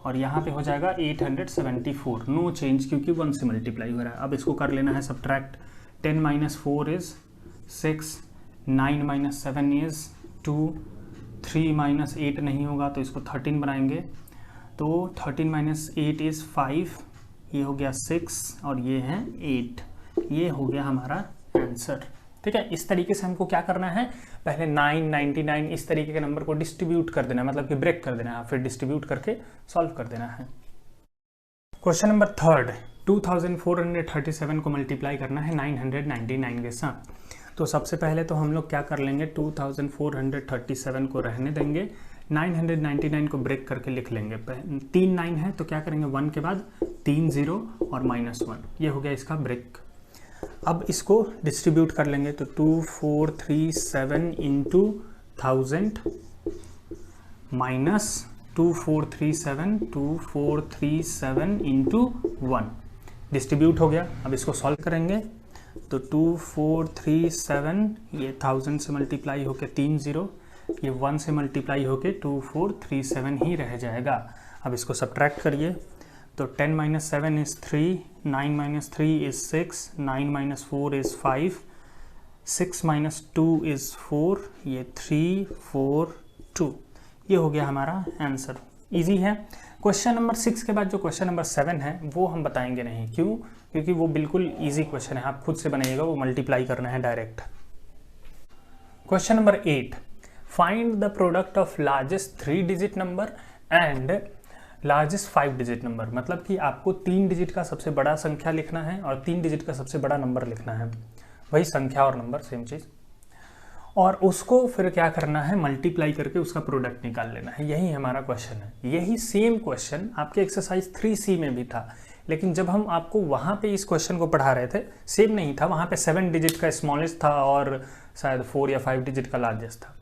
S1: और यहाँ पे हो जाएगा 874, नो चेंज क्योंकि 1 से मल्टीप्लाई हो रहा है। अब इसको कर लेना है subtract, 10 minus 4 is 6, 9 minus 7 is 2, 3 minus 8 नहीं होगा तो इसको 13 बनाएंगे, तो 13 माइनस 8 इज़ 5, ये हो गया 6 और ये है 8, ये हो गया हमारा आंसर। ठीक है, इस तरीके से हमको क्या करना है, पहले 9, 99 इस तरीके के नंबर को डिस्ट्रीब्यूट कर देना है, मतलब कि ब्रेक कर देना है, फिर डिस्ट्रीब्यूट करके सॉल्व कर देना है। क्वेश्चन नंबर 3, 2437 को मल्टीप्लाई करना है 999 के साथ। तो सबसे पहले तो हम लोग क्या कर लेंगे, 2437 को रहने देंगे, 999 को ब्रेक करके लिख लेंगे। 3 9 है तो क्या करेंगे, 1 के बाद 3 0 और -1, ये हो गया इसका ब्रेक। अब इसको डिस्ट्रीब्यूट कर लेंगे, तो 2437 इंटू 1000 माइनस 2437 इंटू 1, डिस्ट्रीब्यूट हो गया। अब इसको सॉल्व करेंगे, तो 2437 ये 1000 से मल्टीप्लाई होके 3 0, ये 1 से मल्टीप्लाई होके 2437 ही रह जाएगा। अब इसको सब्ट्रैक्ट करिए, तो 10 minus 7 is 3, 9 minus 3 is 6, 9 minus 4 is 5, 6 minus 2 is 4, ये 3 4 2, ये हो गया हमारा आंसर। इजी है। क्वेश्चन नंबर 6 के बाद जो क्वेश्चन नंबर 7 है वो हम बताएंगे नहीं, क्यों, क्योंकि वो बिल्कुल इजी क्वेश्चन है, आप खुद से बनाइएगा, वो मल्टीप्लाई करना है direct. Question number 8, find the product of largest 3 digit number and largest 5 digit number. मतलब कि आपको 3 डिजिट का सबसे बड़ा संख्या लिखना है और 3 डिजिट का सबसे बड़ा नंबर लिखना है, वही संख्या और नंबर सेम चीज़, और उसको फिर क्या करना है, मल्टीप्लाई करके उसका प्रोडक्ट निकाल लेना है। यही हमारा क्वेश्चन है। यही सेम क्वेश्चन आपके एक्सरसाइज 3C में भी था, लेकिन जब हम आपको वहाँ पे इस क्वेश्चन को पढ़ा रहे थे सेम नहीं था, वहाँ पे 7 डिजिट का स्मॉलेस्ट था और शायद 4 या 5 डिजिट का लार्जेस्ट था,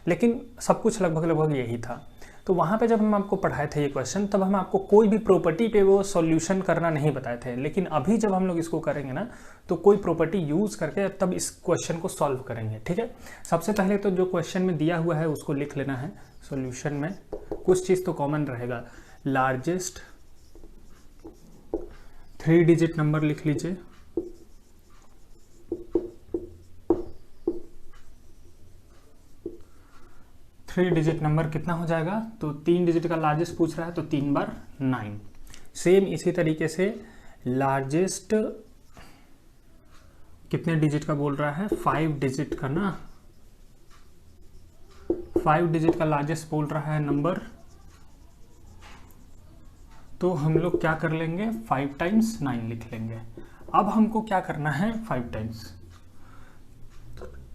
S1: लेकिन सब कुछ लगभग यही था। तो वहाँ पे जब हम आपको पढ़ाए थे ये क्वेश्चन, तब हम आपको कोई भी प्रॉपर्टी पे वो सॉल्यूशन करना नहीं बताए थे, लेकिन अभी जब हम लोग इसको करेंगे ना, तो कोई प्रॉपर्टी यूज़ करके तब इस क्वेश्चन को सॉल्व करेंगे। ठीक है, सबसे पहले तो जो क्वेश्चन में दिया हुआ है उसको लिख लेना है सॉल्यूशन में। कुछ चीज़ तो कॉमन रहेगा, लार्जेस्ट 3 डिजिट नंबर लिख लीजिए, थ्री डिजिट नंबर कितना हो जाएगा, तो 3 डिजिट का लार्जेस्ट पूछ रहा है तो 3 बार 9। सेम इसी तरीके से लार्जेस्ट कितने डिजिट का बोल रहा है, 5 डिजिट का ना, 5 डिजिट का लार्जेस्ट बोल रहा है नंबर, तो हम लोग क्या कर लेंगे, 5 टाइम्स 9 लिख लेंगे। अब हमको क्या करना है, 5 टाइम्स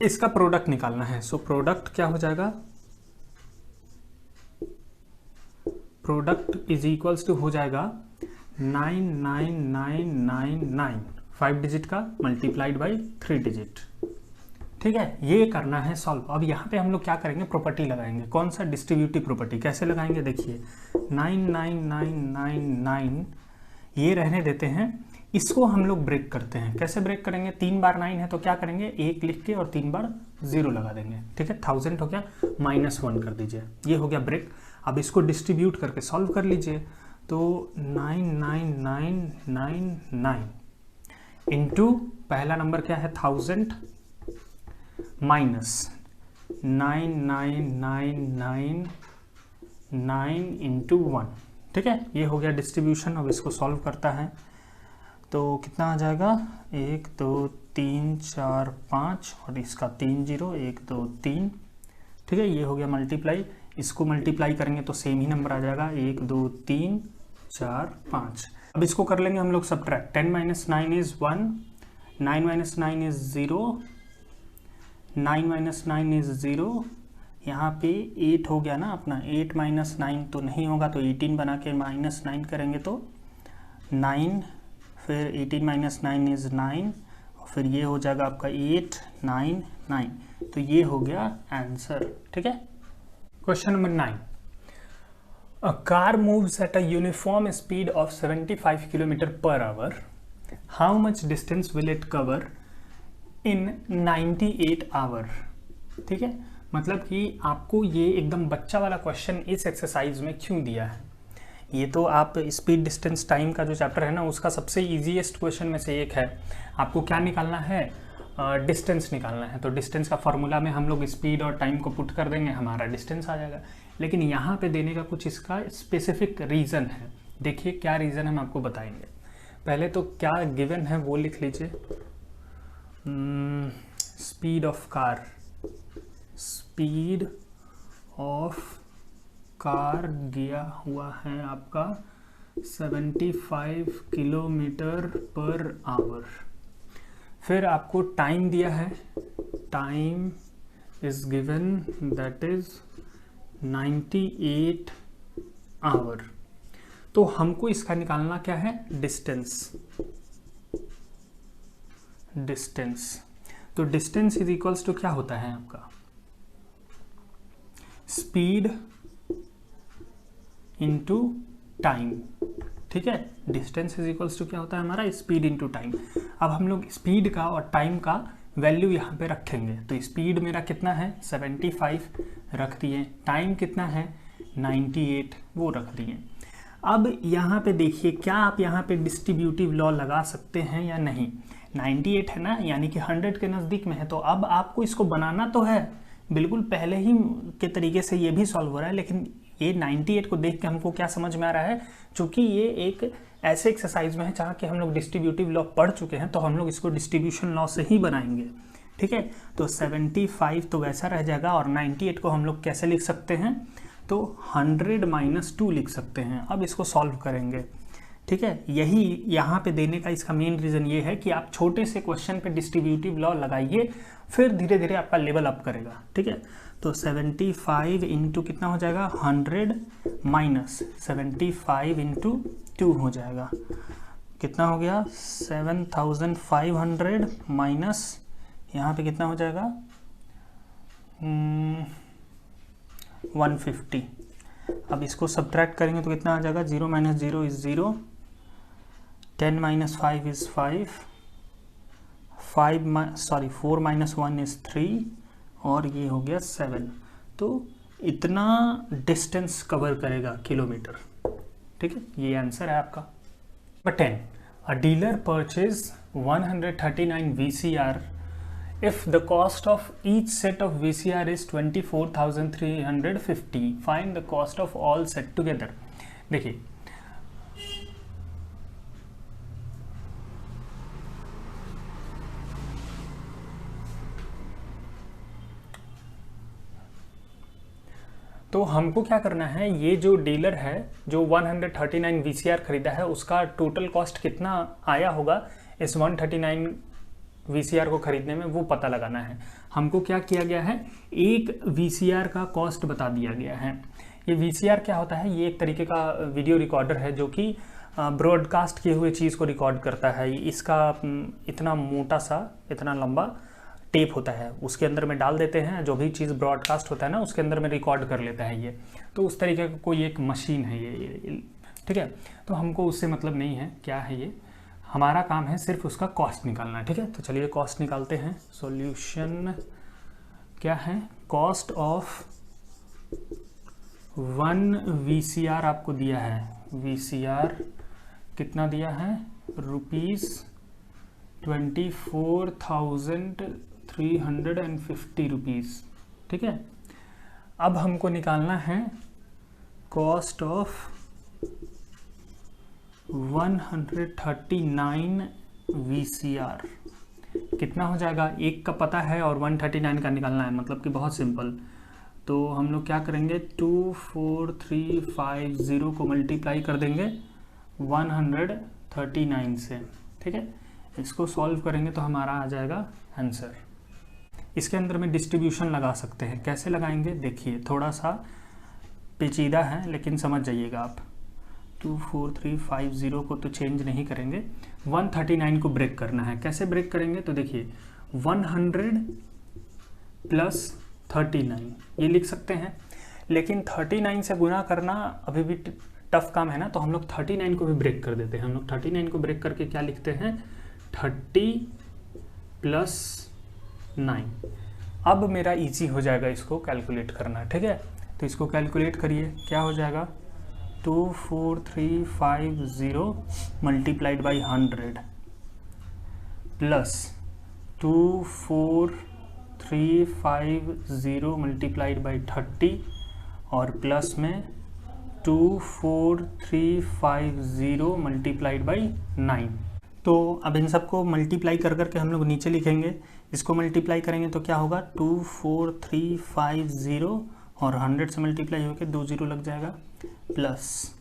S1: इसका प्रोडक्ट निकालना है। सो प्रोडक्ट क्या हो जाएगा, प्रोडक्ट इज इक्वल्स टू हो जाएगा 99999, 5 डिजिट का मल्टीप्लाइड बाई 3 डिजिट, ठीक है, ये करना है सॉल्व। अब यहाँ पे हम लोग क्या करेंगे, प्रॉपर्टी लगाएंगे। कौन सा, डिस्ट्रीब्यूटिव प्रॉपर्टी। कैसे लगाएंगे, देखिए 99999 ये रहने देते हैं, इसको हम लोग ब्रेक करते हैं। कैसे ब्रेक करेंगे, 3 बार 9 है तो क्या करेंगे, 1 लिख के और 3 बार 0 लगा देंगे। ठीक है, 1000 हो गया, -1 कर दीजिए, ये हो गया ब्रेक। अब इसको डिस्ट्रीब्यूट करके सॉल्व कर लीजिए। तो 99999 इंटू पहला नंबर क्या है 1000 माइनस 99999 इंटू 1। ठीक है, ये हो गया डिस्ट्रीब्यूशन। अब इसको सॉल्व करता है तो कितना आ जाएगा, 1 2 3 4 5 और इसका 3 0, 1 2 3। ठीक है, ये हो गया मल्टीप्लाई। इसको मल्टीप्लाई करेंगे तो सेम ही नंबर आ जाएगा, 1 2 3 4 5। अब इसको कर लेंगे हम लोग सब्ट्रैक्ट। 10 - 9 is 1, 9 - 9 is 0, 9 - 9 is 0। यहाँ पे 8 हो गया ना अपना, 8 - 9 तो नहीं होगा, तो 18 बना के -9 करेंगे तो 9, फिर 18 - 9 इज 9, और फिर ये हो जाएगा आपका 8 9 9। तो ये हो गया आंसर। ठीक है, question number 9। A car moves at a uniform speed of 75 km/h. How much distance will it cover in 98 hour? ठीक है, मतलब कि आपको ये एकदम बच्चा वाला क्वेश्चन इस एक्सरसाइज में क्यों दिया है। ये तो आप स्पीड डिस्टेंस टाइम का जो चैप्टर है ना, उसका सबसे इजीएस्ट क्वेश्चन में से एक है। आपको क्या निकालना है, डिस्टेंस निकालना है। तो डिस्टेंस का फॉर्मूला में हम लोग स्पीड और टाइम को पुट कर देंगे, हमारा डिस्टेंस आ जाएगा। लेकिन यहाँ पे देने का कुछ इसका स्पेसिफिक रीज़न है। देखिए क्या रीज़न हम आपको बताएंगे। पहले तो क्या गिवन है वो लिख लीजिए, speed of car, speed of car गया हुआ है आपका 75 km/h। फिर आपको टाइम दिया है, time is given that is 98 hour. तो हमको इसका निकालना क्या है, डिस्टेंस। डिस्टेंस, तो डिस्टेंस इज इक्वल्स टू क्या होता है आपका, स्पीड इंटू टाइम। ठीक है, डिस्टेंस इज इक्वल्स टू क्या होता है हमारा, स्पीड इंटू टाइम। अब हम लोग स्पीड का और टाइम का वैल्यू यहाँ पे रखेंगे। तो स्पीड मेरा कितना है 75 रख दिए, टाइम कितना है 98 वो रख दिए। अब यहाँ पे देखिए, क्या आप यहाँ पे डिस्ट्रीब्यूटिव लॉ लगा सकते हैं या नहीं। 98 है ना, यानी कि 100 के नज़दीक में है। तो अब आपको इसको बनाना तो है, बिल्कुल पहले ही के तरीके से ये भी सॉल्व हो रहा है। लेकिन ये 98 को देख के हमको क्या समझ में आ रहा है, चूंकि ये एक ऐसे एक्सरसाइज में है जहाँ कि हम लोग डिस्ट्रीब्यूटिव लॉ पढ़ चुके हैं, तो हम लोग इसको डिस्ट्रीब्यूशन लॉ से ही बनाएंगे। ठीक है, तो 75 तो वैसा रह जाएगा, और 98 को हम लोग कैसे लिख सकते हैं, तो 100 - 2 लिख सकते हैं। अब इसको सॉल्व करेंगे। ठीक है, यही यहाँ पे देने का इसका मेन रीज़न ये है कि आप छोटे से क्वेश्चन पे डिस्ट्रीब्यूटिव लॉ लगाइए, फिर धीरे धीरे आपका लेवल अप करेगा। ठीक है, तो 75 इंटू कितना हो जाएगा 100 माइनस 75 इंटू 2 हो जाएगा, कितना हो गया 7500 माइनस यहाँ पे कितना हो जाएगा 150। अब इसको सब्ट्रैक्ट करेंगे तो कितना आ जाएगा, 0 - 0 इज 0, 10 - 5 इज 5, 4 - 1 इज 3, और ये हो गया 7। तो इतना डिस्टेंस कवर करेगा किलोमीटर। ठीक है, ये आंसर है आपका। Number 10, a dealer purchase 139 VCR if the cost of each set of VCR is 24,350, find the cost of all set together। देखिए तो हमको क्या करना है, ये जो डीलर है जो 139 VCR खरीदा है, उसका टोटल कॉस्ट कितना आया होगा इस 139 VCR को खरीदने में, वो पता लगाना है। हमको क्या किया गया है, एक VCR का कॉस्ट बता दिया गया है। ये VCR क्या होता है, ये एक तरीके का वीडियो रिकॉर्डर है जो कि ब्रॉडकास्ट किए हुए चीज़ को रिकॉर्ड करता है। इसका इतना मोटा सा, इतना लंबा टेप होता है, उसके अंदर में डाल देते हैं, जो भी चीज़ ब्रॉडकास्ट होता है ना उसके अंदर में रिकॉर्ड कर लेता है ये। तो उस तरीके का कोई एक मशीन है ये, ठीक है। तो हमको उससे मतलब नहीं है क्या है ये, हमारा काम है सिर्फ उसका कॉस्ट निकालना, ठीक है। तो चलिए कॉस्ट निकालते हैं। सॉल्यूशन क्या है, कॉस्ट ऑफ 1 VCR आपको दिया है, VCR कितना दिया है, ₹24,350, ठीक है। अब हमको निकालना है कॉस्ट ऑफ 139 VCR, कितना हो जाएगा, एक का पता है और 139 का निकालना है, मतलब कि बहुत सिंपल। तो हम लोग क्या करेंगे, 24350 को मल्टीप्लाई कर देंगे 139 से, ठीक है। इसको सॉल्व करेंगे तो हमारा आ जाएगा आंसर। इसके अंदर में डिस्ट्रीब्यूशन लगा सकते हैं, कैसे लगाएंगे देखिए, थोड़ा सा पेचीदा है लेकिन समझ जाइएगा आप। 24350 को तो चेंज नहीं करेंगे, 139 को ब्रेक करना है। कैसे ब्रेक करेंगे तो देखिए 100 प्लस 39 ये लिख सकते हैं, लेकिन 39 से गुना करना अभी भी टफ काम है ना, तो हम लोग 39 को भी ब्रेक कर देते हैं। हम लोग 39 को ब्रेक करके क्या लिखते हैं, 30 प्लस 9। अब मेरा इजी हो जाएगा इसको कैलकुलेट करना, ठीक है। तो इसको कैलकुलेट करिए, क्या हो जाएगा, 24350 multiplied by 100 plus 24350 multiplied by 30 और प्लस में 24350 मल्टीप्लाइड बाई 9। तो अब इन सबको मल्टीप्लाई कर करके हम लोग नीचे लिखेंगे, इसको मल्टीप्लाई करेंगे तो क्या होगा, 24350 और 100 से मल्टीप्लाई होकर 2 0 लग जाएगा, प्लस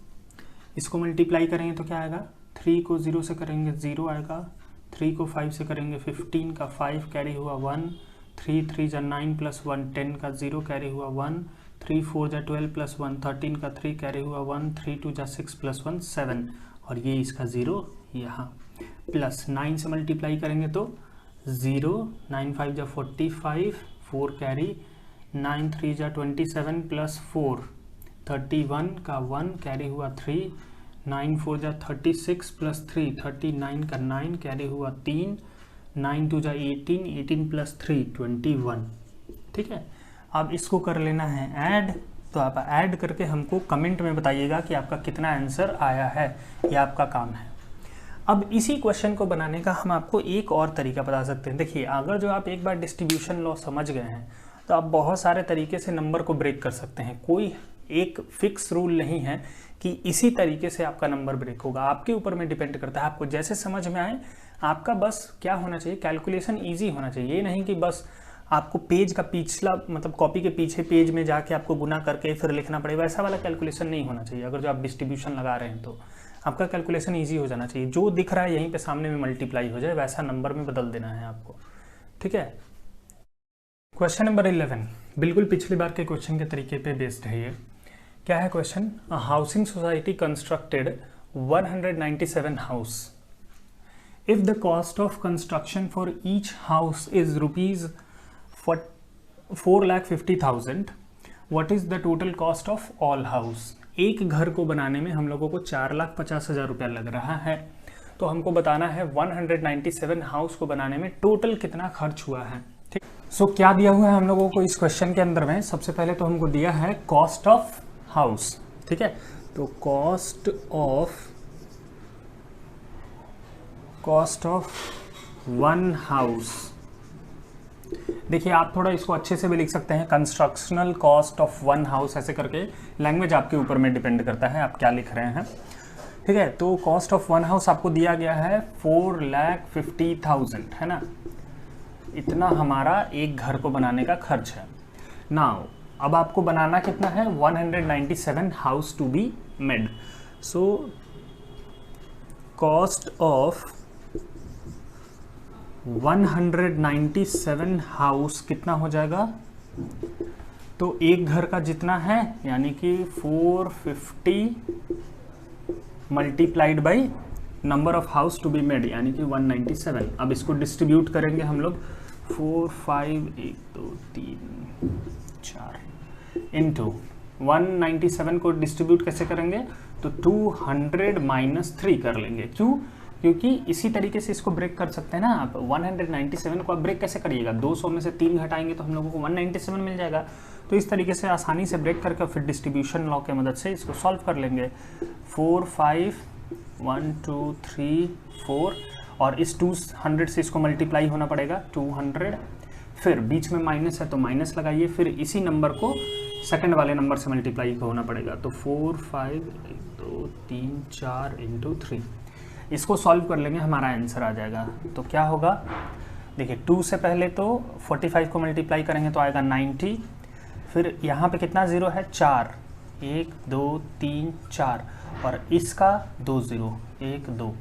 S1: इसको मल्टीप्लाई करेंगे तो क्या आएगा, 3 को 0 से करेंगे 0 आएगा, 3 को 5 से करेंगे 15 का 5 कैरी हुआ 1, 3 3 जा 9 प्लस 1 10 का 0 कैरी हुआ 1, 3 4 जा 12 प्लस 1 13 का 3 कैरी हुआ 1, 3 2 जा 6 प्लस 1 7 और ये इसका 0 यहाँ, प्लस 9 से मल्टीप्लाई करेंगे तो 0, 9 5 जा 45 4 कैरी, 9 3 जा 27 प्लस 4 31 का 1 कैरी हुआ 3, 9 4 जा 36 प्लस 3 39 का 9 कैरी हुआ 3, 9 2 जा 18 18 प्लस 3 21, ठीक है। अब इसको कर लेना है ऐड, तो आप ऐड करके हमको कमेंट में बताइएगा कि आपका कितना आंसर आया है, यह आपका काम है। अब इसी क्वेश्चन को बनाने का हम आपको एक और तरीका बता सकते हैं। देखिए अगर जो आप एक बार डिस्ट्रीब्यूशन लॉ समझ गए हैं तो आप बहुत सारे तरीके से नंबर को ब्रेक कर सकते हैं। कोई एक फिक्स रूल नहीं है कि इसी तरीके से आपका नंबर ब्रेक होगा, आपके ऊपर में डिपेंड करता है, आपको जैसे समझ में आए। आपका बस क्या होना चाहिए, कैलकुलेशन ईजी होना चाहिए। ये नहीं कि बस आपको पेज का पिछला मतलब कॉपी के पीछे पेज में जाके आपको गुना करके फिर लिखना पड़े, वैसा वाला कैलकुलेशन नहीं होना चाहिए। अगर जो आप डिस्ट्रीब्यूशन लगा रहे हैं तो आपका कैलकुलेशन ईजी हो जाना चाहिए, जो दिख रहा है यहीं पे सामने में मल्टीप्लाई हो जाए वैसा नंबर में बदल देना है आपको, ठीक है। क्वेश्चन नंबर 11 बिल्कुल पिछली बार के क्वेश्चन के तरीके पे बेस्ड है ये। क्या है question, a housing society constructed 197 house. If the cost of construction for each house is ₹4,50,000, what is the total cost of all house. एक घर को बनाने में हम लोगों को 4,50,000 रुपया लग रहा है, तो हमको बताना है 197 हाउस को बनाने में टोटल कितना खर्च हुआ है, ठीक। सो क्या दिया हुआ है हम लोगों को इस क्वेश्चन के अंदर में, सबसे पहले तो हमको दिया है कॉस्ट ऑफ हाउस, ठीक है। तो कॉस्ट ऑफ वन हाउस, देखिए आप थोड़ा इसको अच्छे से भी लिख सकते हैं, constructional cost of one house ऐसे करके। लैंग्वेज आपके ऊपर में डिपेंड करता है आप क्या लिख रहे हैं, ठीक है। तो कॉस्ट ऑफ वन हाउस आपको दिया गया है 4,50,000, है ना, इतना हमारा एक घर को बनाने का खर्च है। नाउ अब आपको बनाना कितना है, 197 house to be made. So cost of 197 house कितना हो जाएगा, तो एक घर का जितना है यानी कि 450 multiplied by number of house to be made यानी कि 197। अब इसको डिस्ट्रीब्यूट करेंगे हम लोग 4 5 1 2 3 4 इंटू 197 को डिस्ट्रीब्यूट कैसे करेंगे, तो 200 माइनस 3 कर लेंगे। क्यों? क्योंकि इसी तरीके से इसको ब्रेक कर सकते हैं ना आप। 197 को आप ब्रेक कैसे करिएगा, 200 में से 3 घटाएंगे तो हम लोगों को 197 मिल जाएगा। तो इस तरीके से आसानी से ब्रेक करके फिर डिस्ट्रीब्यूशन लॉ के मदद से इसको सॉल्व कर लेंगे। 4 5 1 2 3 4 और इस 200 से इसको मल्टीप्लाई होना पड़ेगा 200, फिर बीच में माइनस है तो माइनस लगाइए, फिर इसी नंबर को सेकंड वाले नंबर से मल्टीप्लाई होना पड़ेगा। तो 4 5 1 2 3 4 इंटू 3, इसको सॉल्व कर लेंगे, हमारा आंसर आ जाएगा। तो क्या होगा, देखिए 2 से पहले तो 45 को मल्टीप्लाई करेंगे तो आएगा 90, फिर यहाँ पे कितना ज़ीरो है, 4, 1 2 3 4 और इसका 2 0 1 2।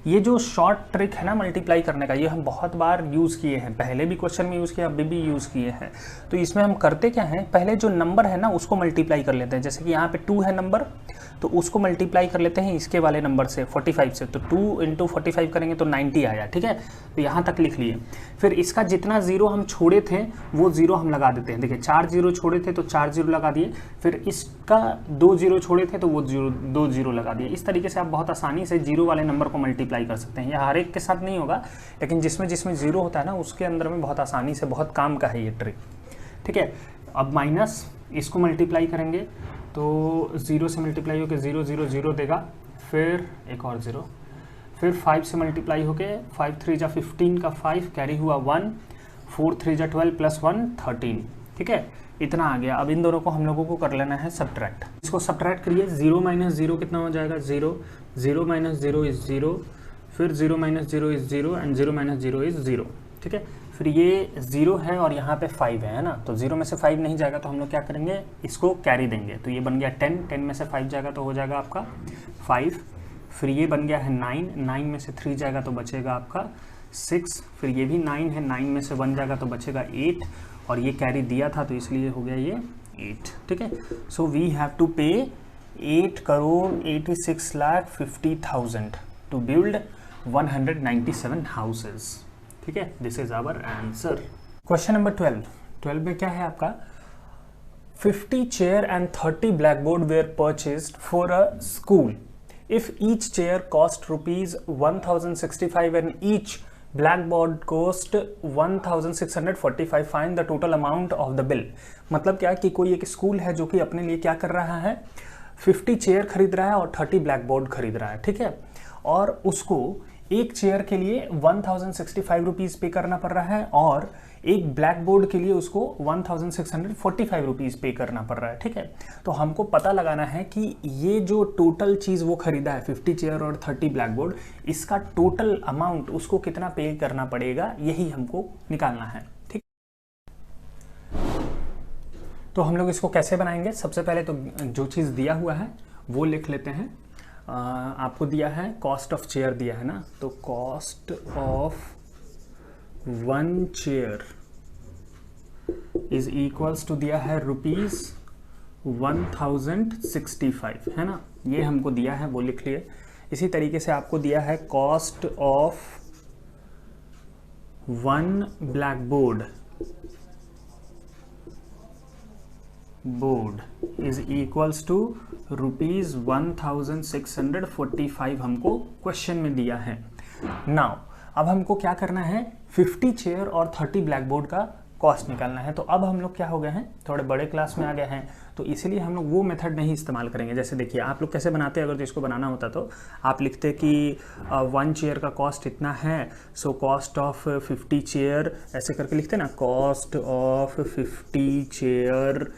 S1: ये जो शॉर्ट ट्रिक है ना मल्टीप्लाई करने का, ये हम बहुत बार यूज़ किए हैं, पहले भी क्वेश्चन में यूज़ किया, अभी भी यूज़ किए हैं। तो इसमें हम करते क्या हैं, पहले जो नंबर है ना उसको मल्टीप्लाई कर लेते हैं। जैसे कि यहाँ पे 2 है नंबर, तो उसको मल्टीप्लाई कर लेते हैं इसके वाले नंबर से 45 से, तो 2 इंटू 45 करेंगे तो 90 आया। ठीक है, तो यहाँ तक लिख लिए। फिर इसका जितना ज़ीरो हम छोड़े थे वो ज़ीरो हम लगा देते हैं। देखिए 4 ज़ीरो छोड़े थे तो 4 ज़ीरो लगा दिए, फिर इसका 2 ज़ीरो छोड़े थे तो वो 2 ज़ीरो लगा दिए। इस तरीके से आप बहुत आसानी से जीरो वाले नंबर को मल्टीप्लाई कर सकते हैं। यह हर एक के साथ नहीं होगा, लेकिन जिसमें जिसमें ज़ीरो होता है ना उसके अंदर में बहुत आसानी से, बहुत काम का है ये ट्रिक। ठीक है, अब माइनस इसको मल्टीप्लाई करेंगे तो 0 से मल्टीप्लाई होकर 0 0 0 देगा, फिर एक और 0, फिर 5 से मल्टीप्लाई होके 5 3 जा 15 का 5 कैरी हुआ 1, 4 3 जा 12 प्लस 1 13। ठीक है, इतना आ गया। अब इन दोनों को हम लोगों को कर लेना है सब्ट्रैक्ट। इसको सब्ट्रैक्ट करिए, 0 माइनस 0 कितना हो जाएगा, 0, 0 माइनस 0 इज़ 0, फिर 0 minus 0 is 0 and 0 minus 0 is 0। ठीक है, फिर ये 0 है और यहाँ पे 5 है ना, तो 0 में से 5 नहीं जाएगा तो हम लोग क्या करेंगे, इसको कैरी देंगे। तो ये बन गया 10, 10 में से 5 जाएगा तो हो जाएगा आपका 5, फिर ये बन गया है 9, 9 में से 3 जाएगा तो बचेगा आपका 6, फिर ये भी 9 है, 9 में से 1 जाएगा तो बचेगा 8 और ये कैरी दिया था तो इसलिए हो गया ये 8। ठीक है, सो वी हैव टू पे 8,86,50,000 टू बिल्ड 197 हाउसेज। ठीक है, this is our answer. Question number 12 में क्या है आपका, 50 chair and 30 blackboard were purchased for a school. If each chair cost ₹1065 and each blackboard cost 1645, find the total amount of the bill. मतलब क्या कि कोई एक स्कूल है जो कि अपने लिए क्या कर रहा है, 50 चेयर खरीद रहा है और 30 ब्लैकबोर्ड खरीद रहा है। ठीक है, और उसको एक चेयर के लिए 1065 रुपीज़ पे करना पड़ रहा है और एक ब्लैक बोर्ड के लिए उसको 1645 रुपीज़ पे करना पड़ रहा है। ठीक है, तो हमको पता लगाना है कि ये जो टोटल चीज़ वो खरीदा है 50 चेयर और 30 ब्लैक बोर्ड, इसका टोटल अमाउंट उसको कितना पे करना पड़ेगा, यही हमको निकालना है। ठीक, तो हम लोग इसको कैसे बनाएंगे, सबसे पहले तो जो चीज़ दिया हुआ है वो लिख लेते हैं। आपको दिया है कॉस्ट ऑफ चेयर दिया है ना, तो cost of 1 chair is equals to दिया है ₹1065 है ना, ये हमको दिया है वो लिख लिए। इसी तरीके से आपको दिया है cost of 1 black board is equals to ₹1645 हमको क्वेश्चन में दिया है। नाउ अब हमको क्या करना है, 50 चेयर और 30 ब्लैक बोर्ड का कॉस्ट निकालना है। तो अब हम लोग क्या हो गए हैं, थोड़े बड़े क्लास में आ गए हैं, तो इसीलिए हम लोग वो मेथड नहीं इस्तेमाल करेंगे। जैसे देखिए आप लोग कैसे बनाते हैं, अगर इसको बनाना होता तो आप लिखते कि 1 चेयर का कॉस्ट इतना है, सो कॉस्ट ऑफ 50 चेयर ऐसे करके लिखते ना, cost of 50 chair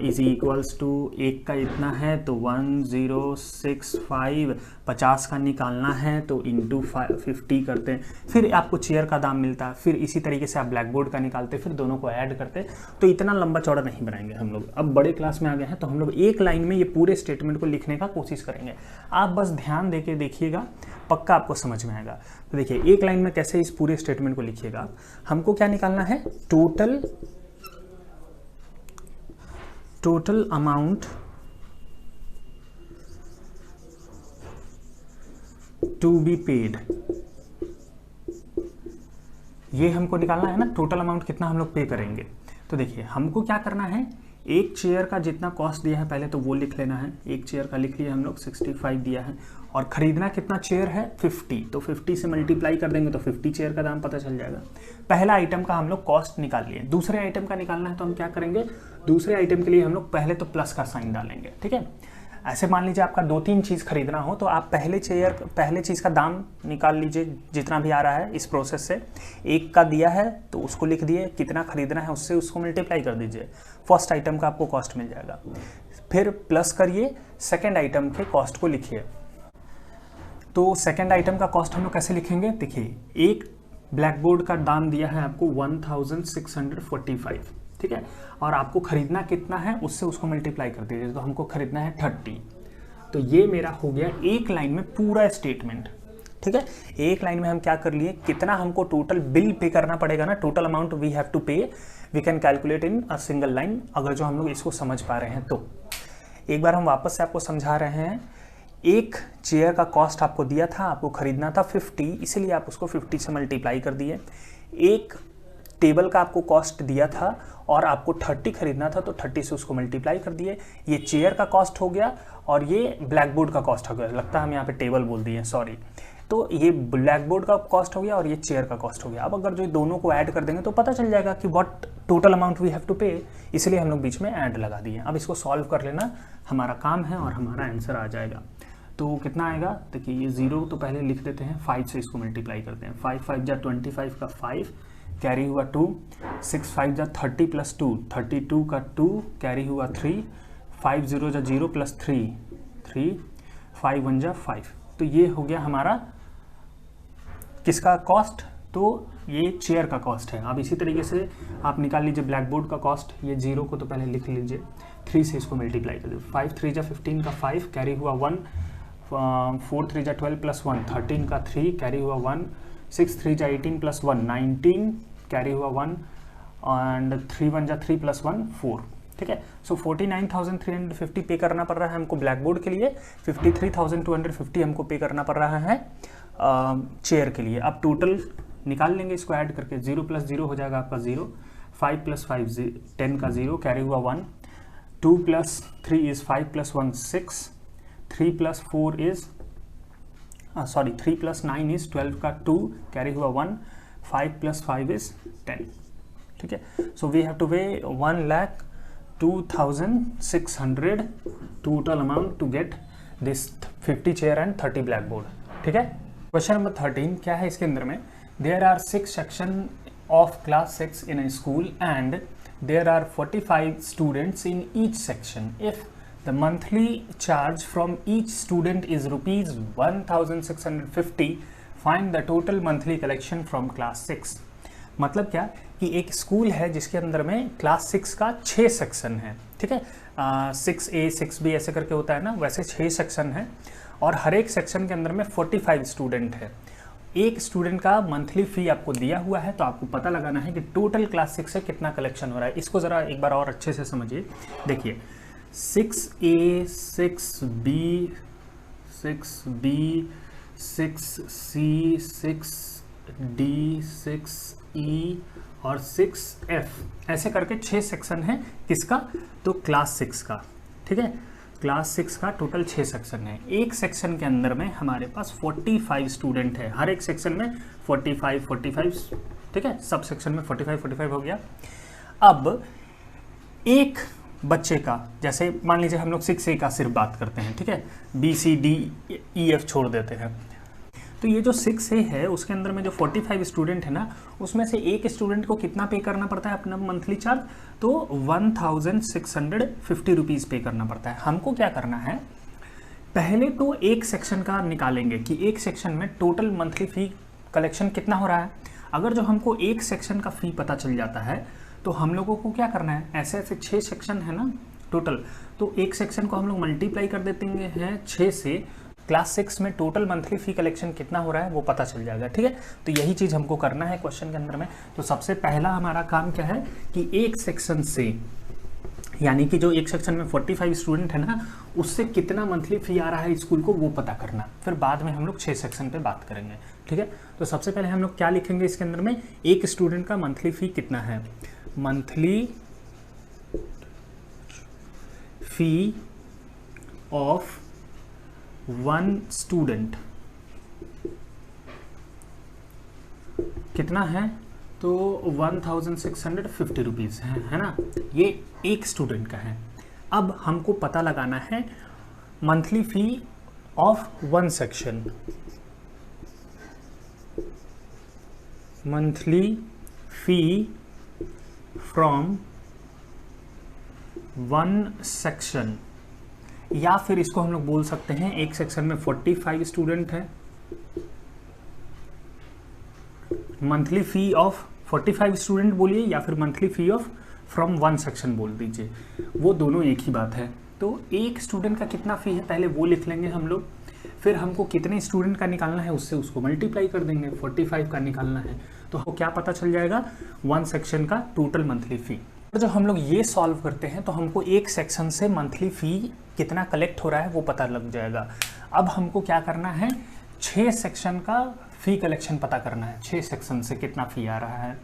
S1: is equals to एक का इतना है तो 1065, 50 का निकालना है तो इंटू 50 करते हैं, फिर आपको चेयर का दाम मिलता है, फिर इसी तरीके से आप ब्लैक बोर्ड का निकालते, फिर दोनों को ऐड करते। तो इतना लंबा चौड़ा नहीं बनाएंगे हम लोग, अब बड़े क्लास में आ गए हैं तो हम लोग एक लाइन में ये पूरे स्टेटमेंट को लिखने का कोशिश करेंगे। आप बस ध्यान देके देखिएगा, पक्का आपको समझ में आएगा। तो देखिए एक लाइन में कैसे इस पूरे स्टेटमेंट को लिखिएगा। हमको क्या निकालना है, total amount to be paid ये हमको निकालना है ना टोटल अमाउंट कितना हम लोग पे करेंगे। तो देखिए हमको क्या करना है, एक चेयर का जितना कॉस्ट दिया है पहले तो वो लिख लेना है। एक चेयर का लिख लिया हम लोग 65 दिया है, और ख़रीदना कितना चेयर है 50, तो 50 से मल्टीप्लाई कर देंगे तो 50 चेयर का दाम पता चल जाएगा। पहला आइटम का हम लोग कॉस्ट निकाल लिए। दूसरे आइटम का निकालना है तो हम क्या करेंगे, दूसरे आइटम के लिए हम लोग पहले तो प्लस का साइन डालेंगे, ठीक है। ऐसे मान लीजिए आपका 2-3 चीज़ खरीदना हो तो आप पहले चीज़ का दाम निकाल लीजिए जितना भी आ रहा है इस प्रोसेस से। एक का दिया है तो उसको लिख दिए, कितना खरीदना है उससे उसको मल्टीप्लाई कर दीजिए, फर्स्ट आइटम का आपको कॉस्ट मिल जाएगा। फिर प्लस करिए, सेकेंड आइटम के कॉस्ट को लिखिए। तो सेकेंड आइटम का कॉस्ट हम लोग कैसे लिखेंगे, देखिए एक ब्लैक बोर्ड का दाम दिया है आपको 1645, ठीक है, और आपको खरीदना कितना है उससे उसको मल्टीप्लाई कर दीजिए, तो हमको खरीदना है 30। तो ये मेरा हो गया एक लाइन में पूरा स्टेटमेंट, ठीक है। एक लाइन में हम क्या कर लिए, कितना हमको टोटल बिल पे करना पड़ेगा ना, total amount we have to pay, we can calculate in a single line, अगर जो हम लोग इसको समझ पा रहे हैं तो। एक बार हम वापस से आपको समझा रहे हैं। एक चेयर का कॉस्ट आपको दिया था, आपको खरीदना था 50, इसीलिए आप उसको 50 से मल्टीप्लाई कर दिए। एक टेबल का आपको कॉस्ट दिया था और आपको 30 खरीदना था तो 30 से उसको मल्टीप्लाई कर दिए। ये चेयर का कॉस्ट हो गया और ये ब्लैक बोर्ड का कॉस्ट हो गया, लगता है हम यहाँ पे टेबल बोल दिए, सॉरी। तो ये ब्लैक बोर्ड का कॉस्ट हो गया और ये चेयर का कॉस्ट हो गया। अब अगर जो दोनों को ऐड कर देंगे तो पता चल जाएगा कि what total amount we have to pay, इसलिए हम लोग बीच में ऐड लगा दिए। अब इसको सॉल्व कर लेना हमारा काम है और हमारा आंसर आ जाएगा। तो कितना आएगा, देखिए ये 0 तो पहले लिख देते हैं, 5 से इसको मल्टीप्लाई करते हैं। 5 5 जा 25 का 5 कैरी हुआ 2, 6 5 जा 30 प्लस 2 32 का 2 कैरी हुआ 3, 5 0 जा 0 प्लस 3 3, 5 1 जा 5। तो ये हो गया हमारा किसका कॉस्ट, तो ये चेयर का कॉस्ट है। अब इसी तरीके से आप निकाल लीजिए ब्लैक बोर्ड का कॉस्ट। ये 0 को तो पहले लिख लीजिए, 3 से इसको मल्टीप्लाई कर दीजिए। 5 3 जा 15 का 5 कैरी हुआ 1, 4 3 जा 12 प्लस 1 13 का 3 कैरी हुआ 1, 6 3 जा 18 प्लस 1 19 कैरी हुआ 1, एंड 3 1 जा 3 प्लस 1 4, ठीक है। सो 49,350 पे करना पड़ रहा है हमको ब्लैक बोर्ड के लिए, 53,250 हमको पे करना पड़ रहा है चेयर के लिए। अब टोटल निकाल लेंगे इसको ऐड करके, 0 प्लस 0 हो जाएगा आपका 0, 5 प्लस 5 10 का 0 कैरी हुआ 1, 2 plus 3 is 5 plus 1 6, 3 plus 4 is 3 plus 9 is 12 का 2 कैरी हुआ 1, 5 प्लस 5 इज 10, ठीक है। So we have to pay 1,02,600 total amount to get this 50 chair and 30 black board, ठीक है। क्वेश्चन नंबर 13 क्या है इसके अंदर में, there are 6 section of class 6 in a school and there are 45 students in each section. If the monthly charge from each student is rupees 1,650, find the total monthly collection from class 6। मतलब क्या कि एक स्कूल है जिसके अंदर में क्लास 6 का 6 सेक्शन है, ठीक है। 6A 6B ऐसे करके होता है ना, वैसे 6 सेक्शन है और हर एक सेक्शन के अंदर में 45 स्टूडेंट है। एक स्टूडेंट का मंथली फी आपको दिया हुआ है, तो आपको पता लगाना है कि टोटल क्लास 6 से कितना कलेक्शन हो रहा है। इसको ज़रा एक बार और अच्छे से समझिए। देखिए 6A 6B 6B 6C 6D 6E और 6F ऐसे करके 6 सेक्शन है किसका, तो क्लास 6 का, ठीक है। क्लास 6 का टोटल 6 सेक्शन है। एक सेक्शन के अंदर में हमारे पास 45 स्टूडेंट है, हर एक सेक्शन में 45, ठीक है, सब सेक्शन में 45 हो गया। अब एक बच्चे का, जैसे मान लीजिए हम लोग 6A का सिर्फ बात करते हैं, ठीक है, BCDEF छोड़ देते हैं। तो ये जो 6A है उसके अंदर में जो 45 स्टूडेंट है ना, उसमें से एक स्टूडेंट को कितना पे करना पड़ता है अपना मंथली चार्ज, तो 1,650 रुपीज़ पे करना पड़ता है। हमको क्या करना है, पहले तो एक सेक्शन का निकालेंगे कि एक सेक्शन में टोटल मंथली फ़ी कलेक्शन कितना हो रहा है। अगर जो हमको एक सेक्शन का फ़ी पता चल जाता है तो हम लोगों को क्या करना है, ऐसे ऐसे 6 सेक्शन है ना टोटल, तो एक सेक्शन को हम लोग मल्टीप्लाई कर देते हैं 6 से, क्लास 6 में टोटल मंथली फ़ी कलेक्शन कितना हो रहा है वो पता चल जाएगा, ठीक है। तो यही चीज़ हमको करना है क्वेश्चन के अंदर में। तो सबसे पहला हमारा काम क्या है कि एक सेक्शन से, यानी कि जो एक सेक्शन में 45 स्टूडेंट है ना, उससे कितना मंथली फ़ी आ रहा है स्कूल को वो पता करना, फिर बाद में हम लोग 6 सेक्शन पे बात करेंगे। ठीक है। तो सबसे पहले हम लोग क्या लिखेंगे इसके अंदर में, एक स्टूडेंट का मंथली फी कितना है, monthly fee of one student कितना है, तो 1650 रुपीज़ है ना, ये एक स्टूडेंट का है। अब हमको पता लगाना है monthly fee of one section, monthly fee from one section, या फिर इसको हम लोग बोल सकते हैं एक सेक्शन में 45 स्टूडेंट है, मंथली फी ऑफ 45 स्टूडेंट बोलिए या फिर monthly fee of from one section बोल दीजिए, वो दोनों एक ही बात है। तो एक स्टूडेंट का कितना फी है पहले वो लिख लेंगे हम लोग, फिर हमको कितने स्टूडेंट का निकालना है उससे उसको मल्टीप्लाई कर देंगे, 45 का निकालना है तो हमको क्या पता चल जाएगा, वन सेक्शन का टोटल मंथली फी। और जब हम लोग ये सॉल्व करते हैं तो हमको एक सेक्शन से मंथली फ़ी कितना कलेक्ट हो रहा है वो पता लग जाएगा। अब हमको क्या करना है, 6 सेक्शन का फ़ी कलेक्शन पता करना है, 6 सेक्शन से कितना फ़ी आ रहा है।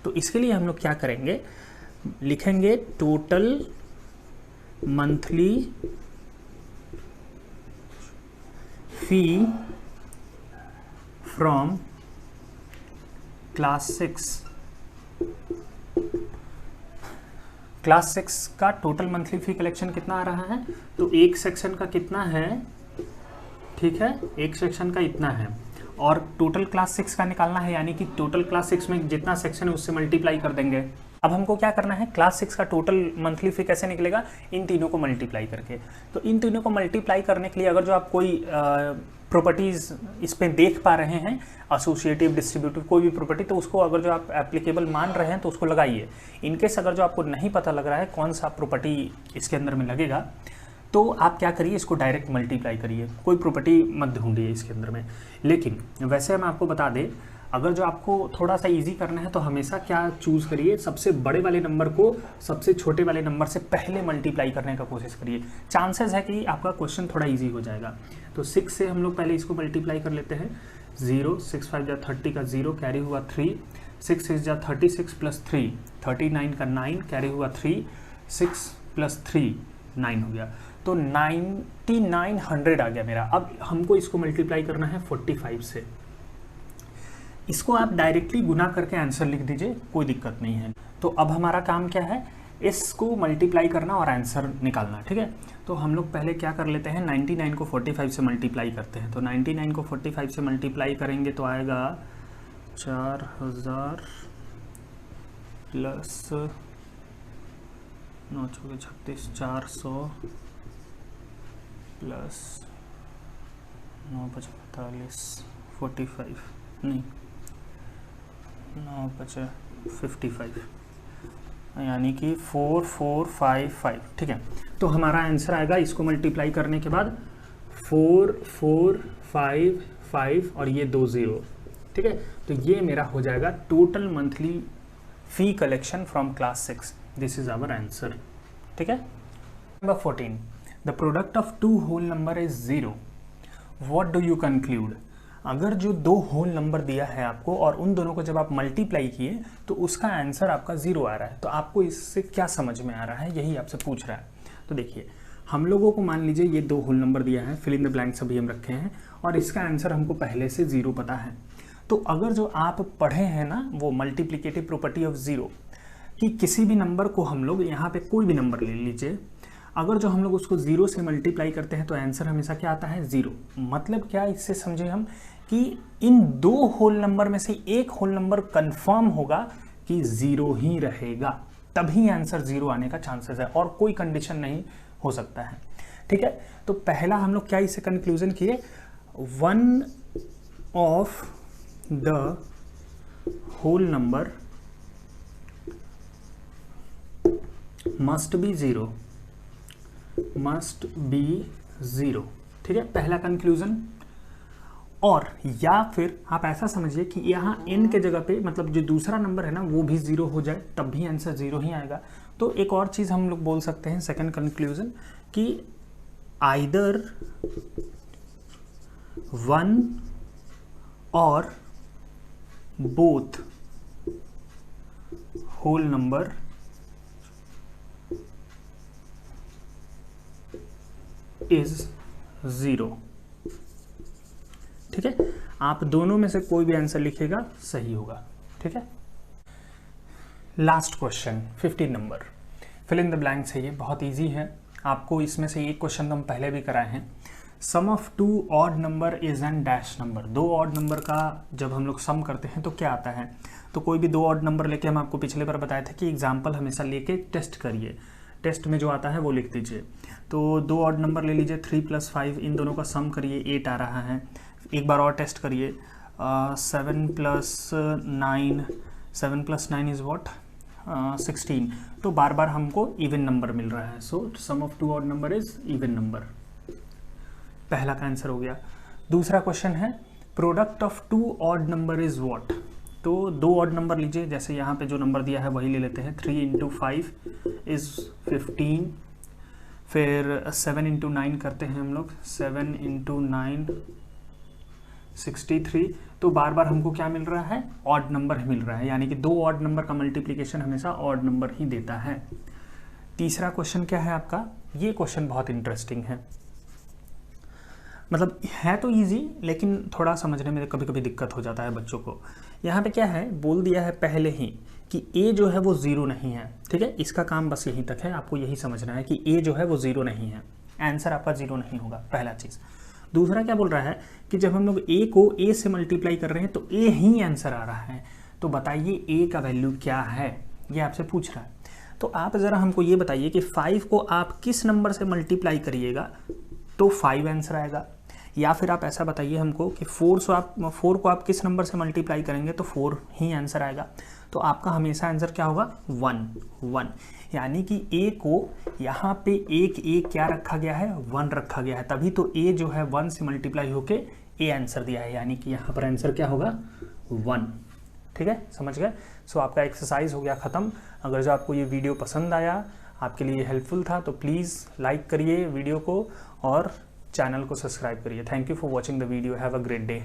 S1: तो इसके लिए हम लोग क्या करेंगे, लिखेंगे total monthly fee from class 6 का टोटल मंथली फी कलेक्शन कितना आ रहा है, तो एक सेक्शन का कितना है, ठीक है, एक सेक्शन का इतना है और टोटल क्लास 6 का निकालना है, यानी कि टोटल क्लास 6 में जितना सेक्शन है उससे मल्टीप्लाई कर देंगे। अब हमको क्या करना है, क्लास 6 का टोटल मंथली फी कैसे निकलेगा, इन तीनों को मल्टीप्लाई करके। तो इन तीनों को मल्टीप्लाई करने के लिए अगर जो आप कोई प्रॉपर्टीज़ इस पे देख पा रहे हैं, एसोसिएटिव, डिस्ट्रीब्यूटिव, कोई भी प्रॉपर्टी, तो उसको अगर जो आप एप्लीकेबल मान रहे हैं तो उसको लगाइए। इनकेस अगर जो आपको नहीं पता लग रहा है कौन सा प्रॉपर्टी इसके अंदर में लगेगा, तो आप क्या करिए, इसको डायरेक्ट मल्टीप्लाई करिए, कोई प्रॉपर्टी मत ढूंढिए इसके अंदर में। लेकिन वैसे हम आपको बता दें, अगर जो आपको थोड़ा सा इजी करना है तो हमेशा क्या चूज़ करिए, सबसे बड़े वाले नंबर को सबसे छोटे वाले नंबर से पहले मल्टीप्लाई करने का कोशिश करिए, चांसेस है कि आपका क्वेश्चन थोड़ा इजी हो जाएगा। तो 6 से हम लोग पहले इसको मल्टीप्लाई कर लेते हैं, 0, 6 5 जा 30 का 0 कैरी हुआ 3, 6 6 जा 36 प्लस 3 39 का 9 कैरी हुआ 3, 6 प्लस 3 9 हो गया, तो 9900 आ गया मेरा। अब हमको इसको मल्टीप्लाई करना है 45 से, इसको आप डायरेक्टली गुना करके आंसर लिख दीजिए, कोई दिक्कत नहीं है। तो अब हमारा काम क्या है, इसको मल्टीप्लाई करना और आंसर निकालना, ठीक है। तो हम लोग पहले क्या कर लेते हैं, 99 को 45 से मल्टीप्लाई करते हैं। तो 99 को 45 से मल्टीप्लाई करेंगे तो आएगा 4000 प्लस 9 चौके 36, 400 प्लस 9 5 45, 45 नहीं 9 5 55, यानी कि 4455, ठीक है। तो हमारा आंसर आएगा, इसको मल्टीप्लाई करने के बाद 4455 और ये 2 0, ठीक है। तो ये मेरा हो जाएगा total monthly fee collection from class 6, this is our answer, ठीक है। Number 14, the product of 2 whole number is 0, what do you conclude. अगर जो 2 होल नंबर दिया है आपको और उन दोनों को जब आप मल्टीप्लाई किए तो उसका आंसर आपका 0 आ रहा है, तो आपको इससे क्या समझ में आ रहा है, यही आपसे पूछ रहा है। तो देखिए, हम लोगों को मान लीजिए ये 2 होल नंबर दिया है, फिल इन द ब्लैंक्स अभी हम रखे हैं और इसका आंसर हमको पहले से 0 पता है। तो अगर जो आप पढ़े हैं ना वो मल्टीप्लिकेटिव प्रॉपर्टी ऑफ 0, कि किसी भी नंबर को हम लोग यहाँ पे कोई भी नंबर ले लीजिए, अगर जो हम लोग उसको 0 से मल्टीप्लाई करते हैं तो आंसर हमेशा क्या आता है, 0। मतलब क्या, इससे समझे हम कि इन 2 होल नंबर में से एक होल नंबर कंफर्म होगा कि 0 ही रहेगा, तभी आंसर 0 आने का चांसेस है और कोई कंडीशन नहीं हो सकता है, ठीक है। तो पहला हम लोग क्या इसे कंक्लूजन किए, one of the whole number must be 0, must be 0, ठीक है, पहला कंक्लूजन। और या फिर आप ऐसा समझिए कि यहाँ n के जगह पे मतलब जो दूसरा नंबर है ना वो भी 0 हो जाए, तब भी आंसर 0 ही आएगा। तो एक और चीज़ हम लोग बोल सकते हैं सेकंड कंक्लूजन, कि आइदर वन और बोथ होल नंबर इज 0। ठीक है, आप दोनों में से कोई भी आंसर लिखेगा सही होगा। ठीक है, last question 15 number, fill in the blanks है। ये बहुत इजी है, आपको इसमें से एक क्वेश्चन तो हम पहले भी कराए हैं। Sum of two odd number is an dash number. दो ऑड नंबर का जब हम लोग सम करते हैं तो क्या आता है, तो कोई भी दो ऑड नंबर लेके, हम आपको पिछले बार बताया था कि एग्जाम्पल हमेशा लेके टेस्ट करिए, टेस्ट में जो आता है वो लिख दीजिए। तो दो ऑड नंबर ले लीजिए, 3 + 5, इन दोनों का सम करिए, 8 आ रहा है। एक बार और टेस्ट करिए, 7 + 9 इज़ व्हाट, 16। तो बार बार हमको इवन नंबर मिल रहा है, so sum of two odd number is even number. पहला का आंसर हो गया। दूसरा क्वेश्चन है product of two odd number is what. तो दो ऑड नंबर लीजिए, जैसे यहाँ पे जो नंबर दिया है वही ले लेते हैं। 3 × 5 इज 15, फिर 7 × 9 करते हैं हम लोग, 7 × 9 63। तो बार बार हमको क्या मिल रहा है, ऑड नंबर ही मिल रहा है, यानी कि दो ऑड नंबर का मल्टीप्लिकेशन हमेशा ऑड नंबर ही देता है। तीसरा क्वेश्चन क्या है आपका, ये क्वेश्चन बहुत इंटरेस्टिंग है, मतलब है तो इजी लेकिन थोड़ा समझने में कभी कभी दिक्कत हो जाता है बच्चों को। यहाँ पे क्या है, बोल दिया है पहले ही कि a जो है वो 0 नहीं है। ठीक है, इसका काम बस यहीं तक है, आपको यही समझना है कि a जो है वो 0 नहीं है, आंसर आपका 0 नहीं होगा, पहला चीज़। दूसरा क्या बोल रहा है कि जब हम लोग a को a से मल्टीप्लाई कर रहे हैं तो a ही आंसर आ रहा है, तो बताइए a का वैल्यू क्या है, ये आपसे पूछ रहा है। तो आप ज़रा हमको ये बताइए कि 5 को आप किस नंबर से मल्टीप्लाई करिएगा तो 5 आंसर आएगा, या फिर आप ऐसा बताइए हमको कि 4 को आप किस नंबर से मल्टीप्लाई करेंगे तो 4 ही आंसर आएगा। तो आपका हमेशा आंसर क्या होगा, 1, यानी कि a को यहाँ पे एक क्या रखा गया है, 1 रखा गया है, तभी तो a जो है 1 से मल्टीप्लाई होके a आंसर दिया है, यानी कि यहाँ पर आंसर क्या होगा, 1। ठीक है, समझ गए। सो आपका एक्सरसाइज हो गया ख़त्म। अगर जो आपको ये वीडियो पसंद आया, आपके लिए हेल्पफुल था, तो प्लीज़ लाइक करिए वीडियो को और चैनल को सब्सक्राइब करिए। Thank you for watching the video, have a great day.